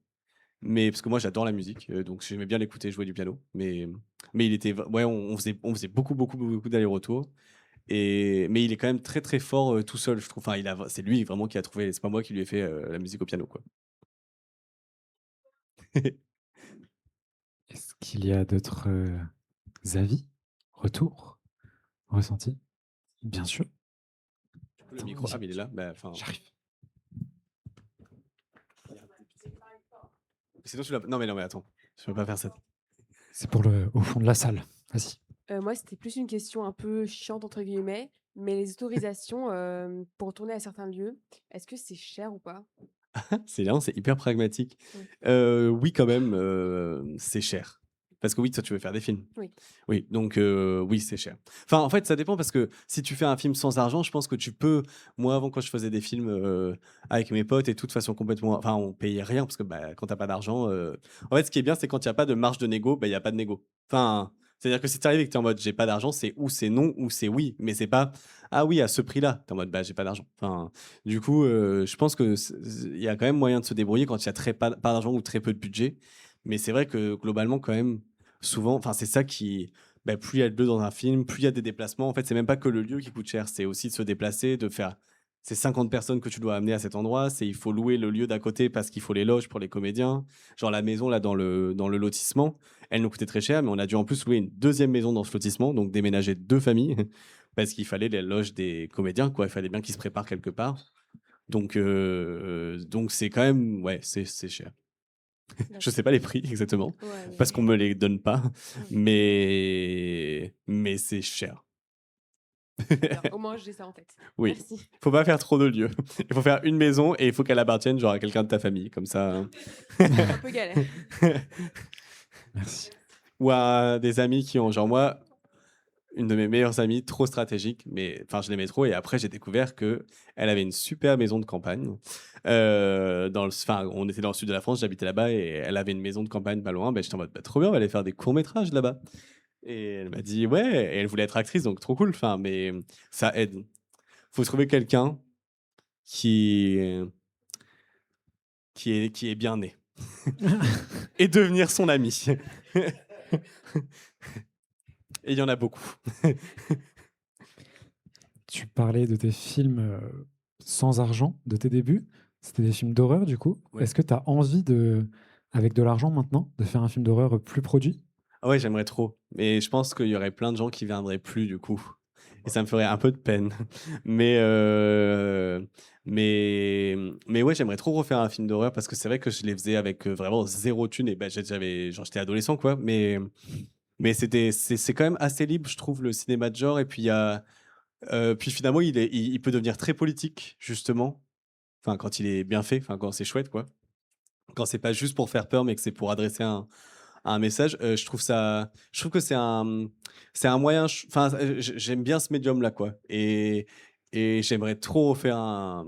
Mais parce que moi, j'adore la musique. Donc, j'aimais bien l'écouter jouer du piano. Mais il était. Ouais, on faisait beaucoup, beaucoup, beaucoup d'allers-retours. Mais il est quand même très, très fort tout seul, je trouve. Enfin, c'est lui vraiment qui a trouvé. C'est pas moi qui lui ai fait la musique au piano, quoi. Est-ce qu'il y a d'autres avis, retours, ressentis? Bien sûr. Le Attends, micro. Ah, mais il est là. Bah, enfin. j'arrive. Sinon, tu l'as. Non, mais attends. Je peux pas faire ça. C'est pour au fond de la salle. Vas-y. Moi, c'était plus une question un peu chiante, entre guillemets, mais les autorisations pour tourner à certains lieux, est-ce que c'est cher ou pas? C'est hyper pragmatique. Oui, quand même, c'est cher. Parce que oui, toi, tu veux faire des films. Oui. Oui, donc oui, c'est cher. Enfin, en fait, ça dépend parce que si tu fais un film sans argent, je pense que tu peux. Moi, avant, quand je faisais des films avec mes potes et tout, de façon complètement. Enfin, on payait rien parce que bah, quand t'as pas d'argent. En fait, ce qui est bien, c'est quand il n'y a pas de marge de négo, bah, il n'y a pas de négo. Enfin, c'est-à-dire que si tu arrives et que tu es en mode j'ai pas d'argent, c'est ou c'est non ou c'est oui. Mais c'est pas ah oui, à ce prix-là. Tu es en mode bah, j'ai pas d'argent. Enfin, du coup, je pense qu'il y a quand même moyen de se débrouiller quand il y a pas d'argent ou très peu de budget. Mais c'est vrai que globalement, quand même, souvent, enfin, c'est ça qui. Bah, plus il y a de lieux dans un film, plus il y a des déplacements. En fait, c'est même pas que le lieu qui coûte cher, c'est aussi de se déplacer, de faire. C'est 50 personnes que tu dois amener à cet endroit. Il faut louer le lieu d'à côté parce qu'il faut les loges pour les comédiens. Genre la maison là dans le lotissement, elle nous coûtait très cher, mais on a dû en plus louer une deuxième maison dans ce lotissement, donc déménager 2 familles parce qu'il fallait les loges des comédiens, quoi. Il fallait bien qu'ils se préparent quelque part. Donc c'est quand même, ouais, c'est cher. Je sais pas les prix exactement Ouais, mais- parce qu'on me les donne pas, Mm. mais c'est cher. Alors, au moins, j'ai ça en tête. Oui. Merci. Faut pas faire trop de lieux. Il faut faire une maison et il faut qu'elle appartienne genre à quelqu'un de ta famille, comme ça. Un peu galère. Merci. Ou à des amis qui ont, genre moi, une de mes meilleures amies, trop stratégique, mais enfin je l'aimais trop. Et après j'ai découvert que elle avait une super maison de campagne. On était dans le sud de la France, j'habitais là-bas et elle avait une maison de campagne pas loin. Ben, j'étais en mode bah, trop bien, on va aller faire des courts métrages là-bas. Et elle m'a dit ouais, et elle voulait être actrice, donc trop cool. Enfin, mais ça aide. Faut trouver quelqu'un qui qui est bien né et devenir son ami. Et il y en a beaucoup. Tu parlais de tes films sans argent, de tes débuts. C'était des films d'horreur, du coup. Ouais. Est-ce que tu as envie, avec de l'argent maintenant, de faire un film d'horreur plus produit? Ah ouais, j'aimerais trop. Mais je pense qu'il y aurait plein de gens qui viendraient plus du coup. Et ça me ferait un peu de peine. Mais, euh, mais ouais, j'aimerais trop refaire un film d'horreur parce que c'est vrai que je les faisais avec vraiment zéro thune. Et ben, genre, j'étais adolescent, quoi. Mais c'est quand même assez libre, je trouve, le cinéma de genre. Et puis, puis finalement, il peut devenir très politique, justement. Enfin, quand il est bien fait, enfin, quand c'est chouette, quoi. Quand c'est pas juste pour faire peur, mais que c'est pour adresser un message, je trouve que c'est un moyen, enfin, j'aime bien ce médium-là, quoi. Et j'aimerais trop refaire un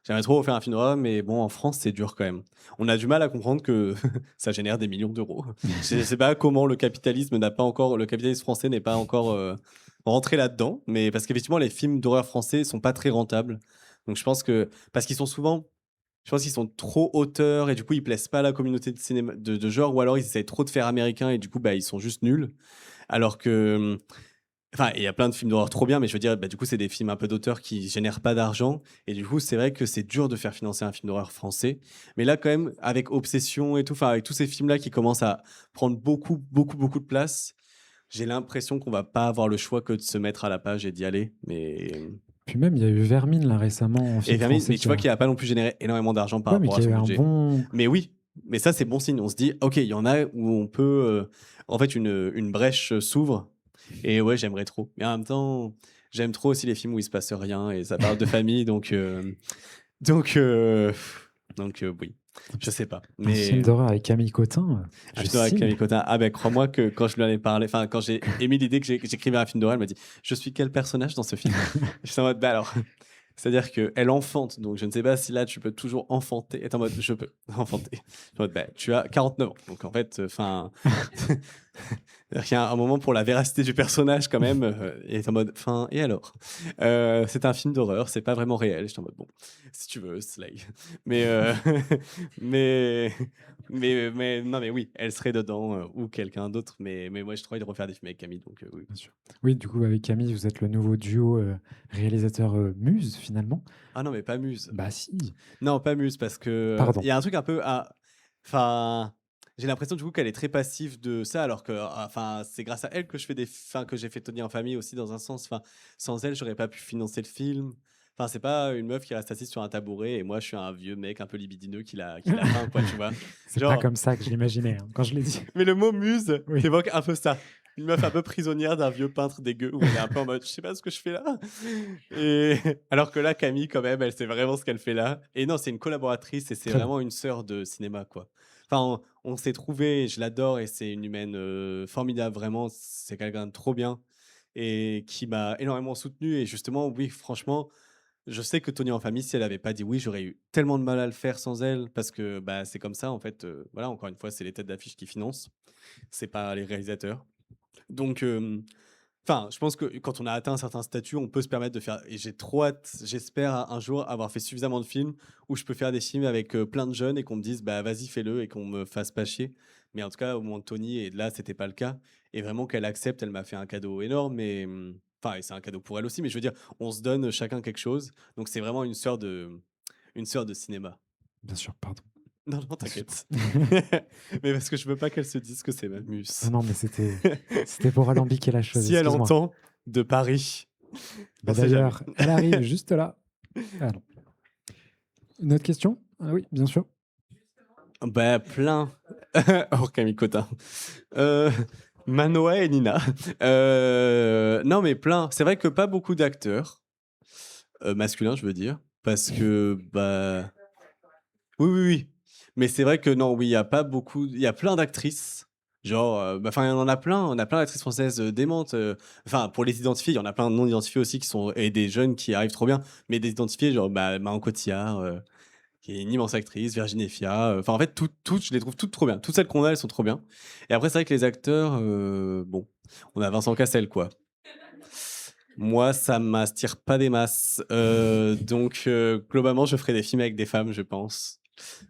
film d'horreur, mais bon, en France, c'est dur quand même. On a du mal à comprendre que ça génère des millions d'euros. Je sais pas comment le capitalisme français n'est pas encore rentré là-dedans, mais parce qu'effectivement, les films d'horreur français sont pas très rentables. Donc je pense que, parce qu'ils sont souvent je pense qu'ils sont trop auteurs et du coup ils plaisent pas à la communauté de cinéma de genre, ou alors ils essayent trop de faire américain et du coup bah ils sont juste nuls. Alors que enfin il y a plein de films d'horreur trop bien, mais je veux dire bah du coup c'est des films un peu d'auteurs qui génèrent pas d'argent et du coup c'est vrai que c'est dur de faire financer un film d'horreur français. Mais là quand même avec Obsession et tout, enfin avec tous ces films là qui commencent à prendre beaucoup beaucoup beaucoup de place, j'ai l'impression qu'on va pas avoir le choix que de se mettre à la page et d'y aller. Puis même, il y a eu Vermine, là, récemment, en Et film Vermine, français. mais tu vois qu'il a pas non plus généré énormément d'argent par Ouais, mais rapport à qui a son eu un budget. bon... Mais oui, mais ça, c'est bon signe. On se dit, OK, il y en a où on peut. En fait, une brèche s'ouvre. Et ouais, j'aimerais trop. Mais en même temps, j'aime trop aussi les films où il se passe rien et ça parle de famille. Donc, oui. Je sais pas. Un film Mais d'horreur avec Camille Cotin, je film d'horreur avec signe. Camille Cotin. Ah ben, crois-moi que quand je lui en ai parlé, enfin, quand j'ai émis l'idée que j'écrivais un film d'horreur, elle m'a dit, je suis quel personnage dans ce film? Je suis en mode, bah alors. C'est-à-dire qu'elle enfante, donc je ne sais pas si là tu peux toujours enfanter. Et t'es en mode, je peux enfanter. En mode, bah, tu as 49 ans, donc en fait, enfin, il y a un moment pour la véracité du personnage quand même. Et t'es en mode, enfin, et alors c'est un film d'horreur, c'est pas vraiment réel. J'étais en mode, bon, si tu veux, Slay. Mais, mais, non, mais oui, elle serait dedans ou quelqu'un d'autre. Mais moi, je trouve de refaire des films avec Camille, donc oui. Bien sûr. Oui, du coup, avec Camille, vous êtes le nouveau duo réalisateur-muse, finalement. Ah non, mais pas Muse. Bah si, Non, pas Muse, parce que pardon. il y a un truc un peu enfin, j'ai l'impression du coup qu'elle est très passive de ça, alors que enfin, c'est grâce à elle que je fais que j'ai fait Tony en famille aussi dans un sens. Enfin, sans elle, j'aurais pas pu financer le film. Enfin, c'est pas une meuf qui reste assise sur un tabouret et moi je suis un vieux mec un peu libidineux qui l'a faim, quoi, tu vois. C'est pas Genre, comme ça que je l'imaginais quand je l'ai dit. mais le mot muse Oui. évoque un peu ça. Une meuf un peu prisonnière d'un vieux peintre dégueu où elle est un peu en mode je sais pas ce que je fais là. Et alors que là, Camille, quand même, elle sait vraiment ce qu'elle fait là. Et non, c'est une collaboratrice et c'est Très bien. vraiment une sœur de cinéma, quoi. Enfin, on s'est trouvés, je l'adore et c'est une humaine formidable, vraiment. C'est quelqu'un de trop bien et qui m'a énormément soutenu. Et justement, oui, franchement, je sais que Tony en famille, si elle avait pas dit oui, j'aurais eu tellement de mal à le faire sans elle parce que bah, c'est comme ça, en fait. Voilà, encore une fois, c'est les têtes d'affiche qui financent, c'est pas les réalisateurs. Donc, enfin, je pense que quand on a atteint un certain statut, on peut se permettre de faire. Et j'ai trop hâte, j'espère un jour avoir fait suffisamment de films où je peux faire des films avec plein de jeunes et qu'on me dise, bah vas-y, fais-le et qu'on me fasse pas chier. Mais en tout cas, au moment de Tony, et là, c'était pas le cas. Et vraiment qu'elle accepte, elle m'a fait un cadeau énorme. Et enfin, et c'est un cadeau pour elle aussi. Mais je veux dire, on se donne chacun quelque chose. Donc c'est vraiment une sœur de cinéma. Bien sûr, pardon. Non, non, t'inquiète. Mais parce que je veux pas qu'elle se dise que c'est ma muse. Non, mais c'était pour alambiquer la chose, Si elle excuse-moi. entend de Paris, Bah, on sait jamais. d'ailleurs, elle arrive juste là. Ah non. Une autre question? Ah oui, bien sûr. Bah, plein. Hors Camille Cotin. Manoa et Nina. Non, mais plein. C'est vrai que pas beaucoup d'acteurs, masculins, je veux dire. Parce que, bah. Oui, oui, oui. Mais c'est vrai que non, oui, il y a pas beaucoup. Il y a plein d'actrices. Genre, bah, enfin, il y en a plein. On a plein d'actrices françaises démentes. Enfin, pour les identifier, il y en a plein de non identifiés aussi qui sont. Et des jeunes qui arrivent trop bien. Mais des identifiés, genre, bah, Marion Cotillard. Qui est une immense actrice, Virginie Fia. Enfin, en fait, toutes, je les trouve toutes trop bien. Toutes celles qu'on a, elles sont trop bien. Et après, c'est vrai que les acteurs, bon, on a Vincent Cassel, quoi. Moi, ça m'attire pas des masses. Donc, globalement, je ferai des films avec des femmes, je pense,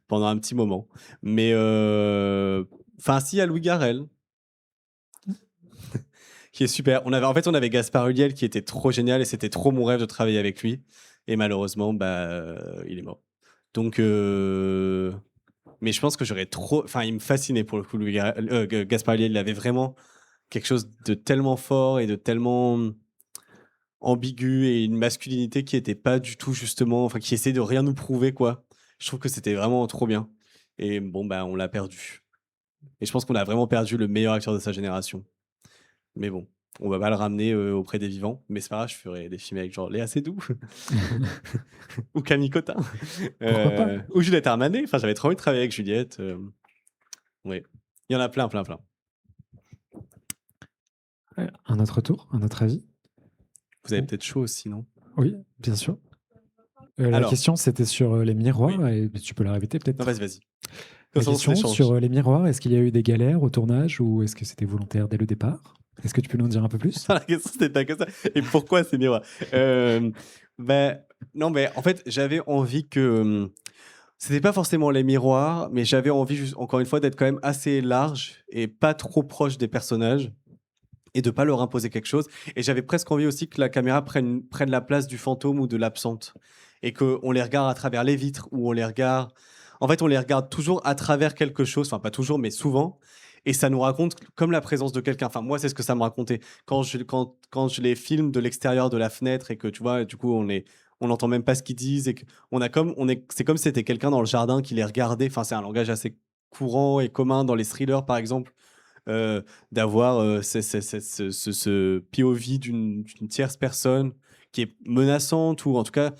pendant un petit moment. Mais, enfin, si, il y a Louis Garrel, qui est super. En fait, on avait Gaspard Ulliel, qui était trop génial, et c'était trop mon rêve de travailler avec lui. Et malheureusement, bah, il est mort. Donc, mais je pense que j'aurais trop. Enfin, il me fascinait pour le coup, Gaspard Ulliel. Il avait vraiment quelque chose de tellement fort et de tellement ambigu et une masculinité qui était pas du tout justement. Enfin, qui essayait de rien nous prouver, quoi. Je trouve que c'était vraiment trop bien. Et bon, bah, on l'a perdu. Et je pense qu'on a vraiment perdu le meilleur acteur de sa génération. Mais bon, on va pas le ramener auprès des vivants. Mais c'est pas grave, je ferai des films avec genre Léa Seydoux ou Camille Cotin. Pourquoi pas? Ou Juliette Armanet. Enfin, j'avais trop envie de travailler avec Juliette. Oui. Il y en a plein, plein, plein. Un autre tour, un autre avis? Vous avez peut-être chaud aussi, non? Oui, bien sûr. La Alors. question, c'était sur les miroirs, et tu peux la répéter peut-être. Non, vas-y, vas-y. La Comme ça, on question s'échange. sur les miroirs, est-ce qu'il y a eu des galères au tournage ou est-ce que c'était volontaire dès le départ? Est-ce que tu peux nous en dire un peu plus? La question, c'était pas que ça. Et pourquoi ces miroirs? Ben, non, mais en fait, j'avais envie que. C'était pas forcément les miroirs, mais j'avais envie, encore une fois, d'être quand même assez large et pas trop proche des personnages et de pas leur imposer quelque chose. Et j'avais presque envie aussi que la caméra prenne la place du fantôme ou de l'absente et qu'on les regarde à travers les vitres ou on les regarde. En fait, on les regarde toujours à travers quelque chose, enfin pas toujours, mais souvent. Et ça nous raconte comme la présence de quelqu'un. Enfin, moi, c'est ce que ça me racontait. Quand je les filme de l'extérieur de la fenêtre et que, tu vois, du coup, on n'entend même pas ce qu'ils disent et c'est comme si c'était quelqu'un dans le jardin qui les regardait. Enfin, c'est un langage assez courant et commun dans les thrillers, par exemple, d'avoir ce POV d'une tierce personne qui est menaçante ou en tout cas.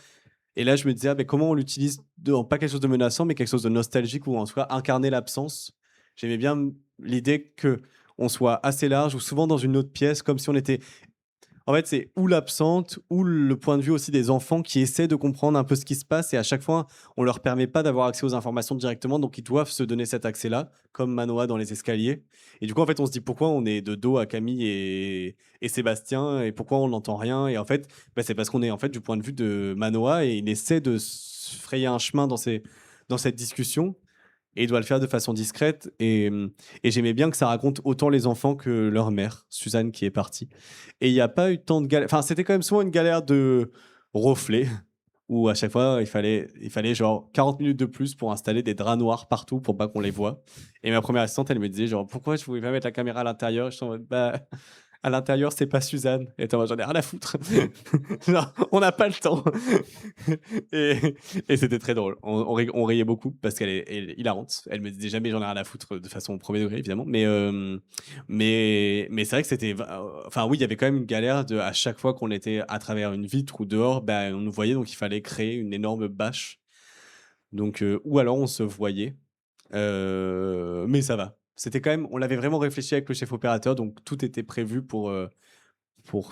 Et là, je me disais, comment on l'utilise, pas quelque chose de menaçant, mais quelque chose de nostalgique ou en tout cas incarner l'absence. J'aimais bien l'idée que on soit assez large ou souvent dans une autre pièce, comme si on était. En fait, c'est ou l'absente ou le point de vue aussi des enfants qui essaient de comprendre un peu ce qui se passe et à chaque fois, on leur permet pas d'avoir accès aux informations directement, donc ils doivent se donner cet accès-là, comme Manoa dans les escaliers. Et du coup, en fait, on se dit pourquoi on est de dos à Camille et Sébastien et pourquoi on n'entend rien. Et en fait, bah, c'est parce qu'on est en fait du point de vue de Manoa et il essaie de se frayer un chemin dans cette discussion. Et il doit le faire de façon discrète. Et j'aimais bien que ça raconte autant les enfants que leur mère, Suzanne, qui est partie. Et il n'y a pas eu tant de galère. Enfin, c'était quand même souvent une galère de reflets, où à chaque fois, il fallait genre 40 minutes de plus pour installer des draps noirs partout pour pas qu'on les voit. Et ma première assistante, elle me disait genre, pourquoi je ne pouvais pas mettre la caméra à l'intérieur? Je suis en mode, bah, à l'intérieur, c'est pas Suzanne. Et toi, j'en ai rien à foutre. Genre, on n'a pas le temps. et et c'était très drôle. On riait beaucoup parce qu'elle est hilarante. Elle me disait jamais j'en ai rien à foutre de façon premier degré, évidemment. Mais c'est vrai que enfin, oui, il y avait quand même une galère à chaque fois qu'on était à travers une vitre ou dehors, bah, on nous voyait, donc il fallait créer une énorme bâche. Donc, ou alors on se voyait. Mais ça va. C'était quand même, on l'avait vraiment réfléchi avec le chef opérateur, donc tout était prévu pour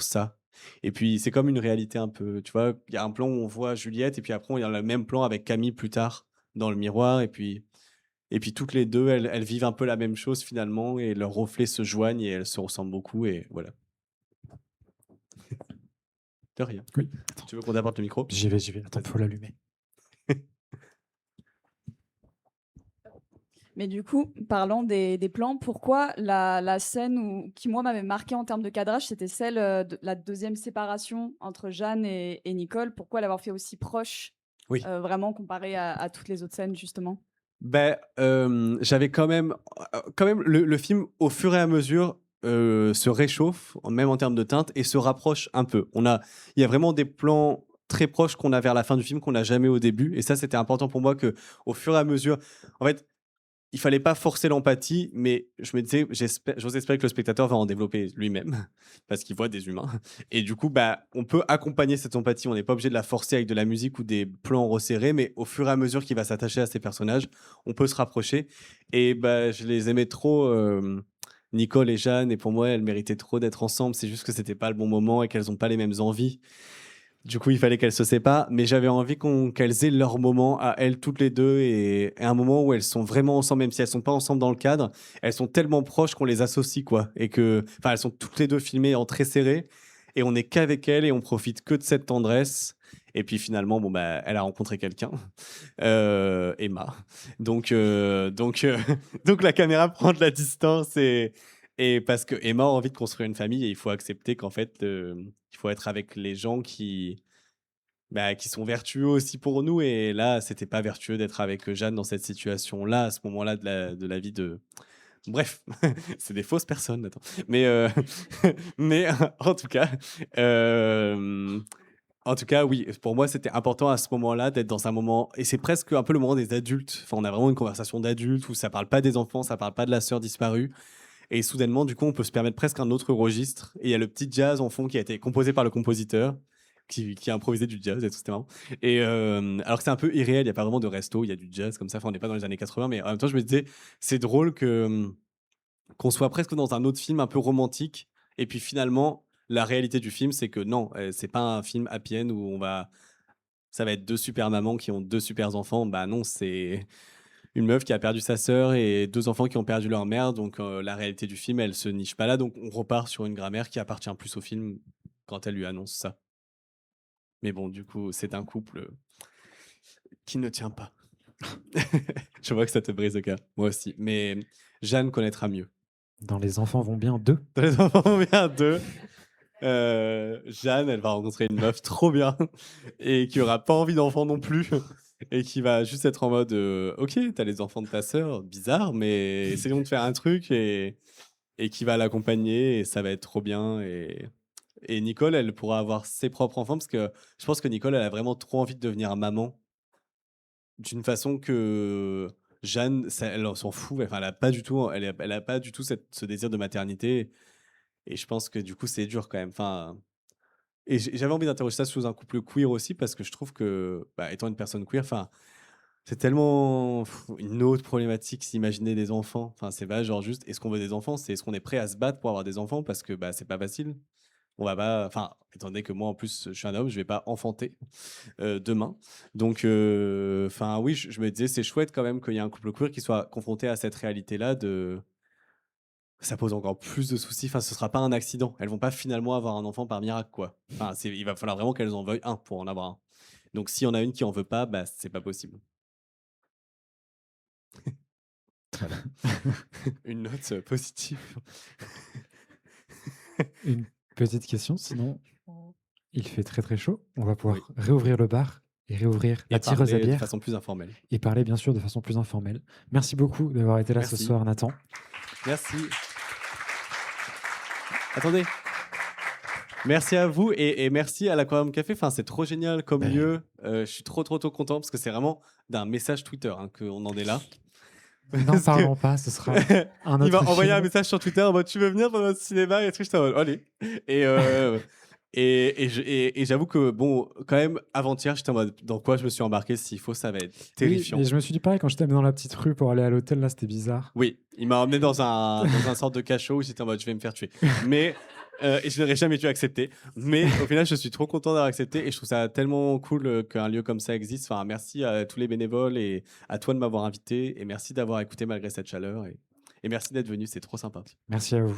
ça. Et puis c'est comme une réalité un peu, tu vois, il y a un plan où on voit Juliette et puis après il y a le même plan avec Camille plus tard dans le miroir et puis toutes les deux elles vivent un peu la même chose finalement et leurs reflets se joignent et elles se ressemblent beaucoup et voilà. De rien. Oui, attends, Tu veux qu'on apporte le micro? j'y vais. Attends, faut l'allumer. Mais du coup, parlant des plans, pourquoi la scène qui, moi, m'avait marqué en termes de cadrage, c'était celle de la deuxième séparation entre Jeanne et Nicole. Pourquoi l'avoir fait aussi proche, Oui. vraiment comparé à toutes les autres scènes, justement? Ben, j'avais quand même le film, au fur et à mesure, se réchauffe, même en termes de teinte, et se rapproche un peu. Il y a vraiment des plans très proches qu'on a vers la fin du film qu'on n'a jamais au début, et ça, c'était important pour moi que, au fur et à mesure, en fait, il fallait pas forcer l'empathie, mais je me disais, j'ose espérer que le spectateur va en développer lui-même, parce qu'il voit des humains. Et du coup, bah, on peut accompagner cette empathie. On n'est pas obligé de la forcer avec de la musique ou des plans resserrés, mais au fur et à mesure qu'il va s'attacher à ces personnages, on peut se rapprocher. Et bah, je les aimais trop, Nicole et Jeanne, et pour moi, elles méritaient trop d'être ensemble. C'est juste que c'était pas le bon moment et qu'elles n'ont pas les mêmes envies. Du coup, il fallait qu'elles se séparent, mais j'avais envie qu'elles aient leur moment à elles toutes les deux et un moment où elles sont vraiment ensemble, même si elles sont pas ensemble dans le cadre, elles sont tellement proches qu'on les associe, quoi. Et enfin, elles sont toutes les deux filmées en très serré et on n'est qu'avec elles et on profite que de cette tendresse. Et puis finalement, bon, bah, elle a rencontré quelqu'un, Emma. Donc la caméra prend de la distance et parce que Emma a envie de construire une famille et il faut accepter qu'en fait, il faut être avec les gens qui sont vertueux aussi pour nous. Et là, c'était pas vertueux d'être avec Jeanne dans cette situation-là, à ce moment-là de la vie de. Bref, c'est des fausses personnes. Attends. Mais en tout cas, oui, pour moi, c'était important à ce moment-là d'être dans un moment. Et c'est presque un peu le moment des adultes. Enfin, on a vraiment une conversation d'adultes où ça parle pas des enfants, ça parle pas de la sœur disparue. Et soudainement, du coup, on peut se permettre presque un autre registre. Et il y a le petit jazz en fond qui a été composé par le compositeur, qui a improvisé du jazz et tout, c'était marrant. Et alors que c'est un peu irréel, il n'y a pas vraiment de resto, il y a du jazz comme ça. Enfin, on n'est pas dans les années 80, mais en même temps, je me disais, c'est drôle qu'on soit presque dans un autre film un peu romantique. Et puis finalement, la réalité du film, c'est que non, c'est pas un film happy end où ça va être deux super mamans qui ont deux super enfants. Bah non, c'est une meuf qui a perdu sa sœur et deux enfants qui ont perdu leur mère. Donc la réalité du film, elle se niche pas là. Donc on repart sur une grammaire qui appartient plus au film quand elle lui annonce ça. Mais bon, du coup, c'est un couple qui ne tient pas. Je vois que ça te brise le cœur. Moi aussi. Mais Jeanne connaîtra mieux. Dans Les enfants vont bien 2. Dans les enfants vont bien deux. Jeanne, elle va rencontrer une meuf trop bien et qui aura pas envie d'enfants non plus et qui va juste être en mode ok, t'as les enfants de ta sœur, bizarre, mais essayons de faire un truc et qui va l'accompagner et ça va être trop bien et Nicole, elle pourra avoir ses propres enfants parce que je pense que Nicole, elle a vraiment trop envie de devenir maman d'une façon que Jeanne, elle s'en fout. Enfin, elle a pas du tout ce désir de maternité et je pense que du coup, c'est dur quand même. Enfin, et j'avais envie d'interroger ça sous un couple queer aussi parce que je trouve que, bah, étant une personne queer, enfin, c'est tellement une autre problématique s'imaginer des enfants. Enfin, c'est pas genre juste est-ce qu'on veut des enfants, c'est est-ce qu'on est prêt à se battre pour avoir des enfants parce que bah, c'est pas facile. On va pas, enfin, étant donné que moi en plus je suis un homme, je vais pas enfanter demain. Donc, enfin oui, je me disais c'est chouette quand même qu'il y ait un couple queer qui soit confronté à cette réalité-là de ça pose encore plus de soucis. Enfin, ce sera pas un accident. Elles vont pas finalement avoir un enfant par miracle, quoi. Enfin, il va falloir vraiment qu'elles en veuillent un pour en avoir un. Donc, s'il y en a une qui en veut pas, bah, c'est pas possible. Voilà. Une note positive. Une petite question, sinon il fait très très chaud. On va pouvoir Oui. réouvrir le bar et réouvrir Et la tireuse à parler de bière façon plus informelle. et parler bien sûr de façon plus informelle. Merci beaucoup d'avoir été là ce Merci. soir, Nathan. Merci. Attendez. Merci à vous et merci à l'Aquarium Café. Enfin, c'est trop génial comme Ben. lieu. Je suis trop content parce que c'est vraiment d'un message Twitter hein, qu'on en est là. N'en Parce que- parlons pas, ce sera un autre Il va envoyer un film. message sur Twitter en mode tu veux venir dans notre cinéma et tout. J'étais en mode allez. Et j'avoue que bon, quand même, avant-hier, j'étais en mode dans quoi je me suis embarqué. S'il faut, ça va être Oui, terrifiant. et je me suis dit pareil quand j'étais dans la petite rue pour aller à l'hôtel, là c'était bizarre. Oui, il m'a emmené dans un sorte de cachot où j'étais en mode je vais me faire tuer. Mais et je n'aurais jamais dû accepter. Mais au final, je suis trop content d'avoir accepté et je trouve ça tellement cool qu'un lieu comme ça existe. Enfin, merci à tous les bénévoles et à toi de m'avoir invité et merci d'avoir écouté malgré cette chaleur et merci d'être venu, c'est trop sympa. Merci à vous.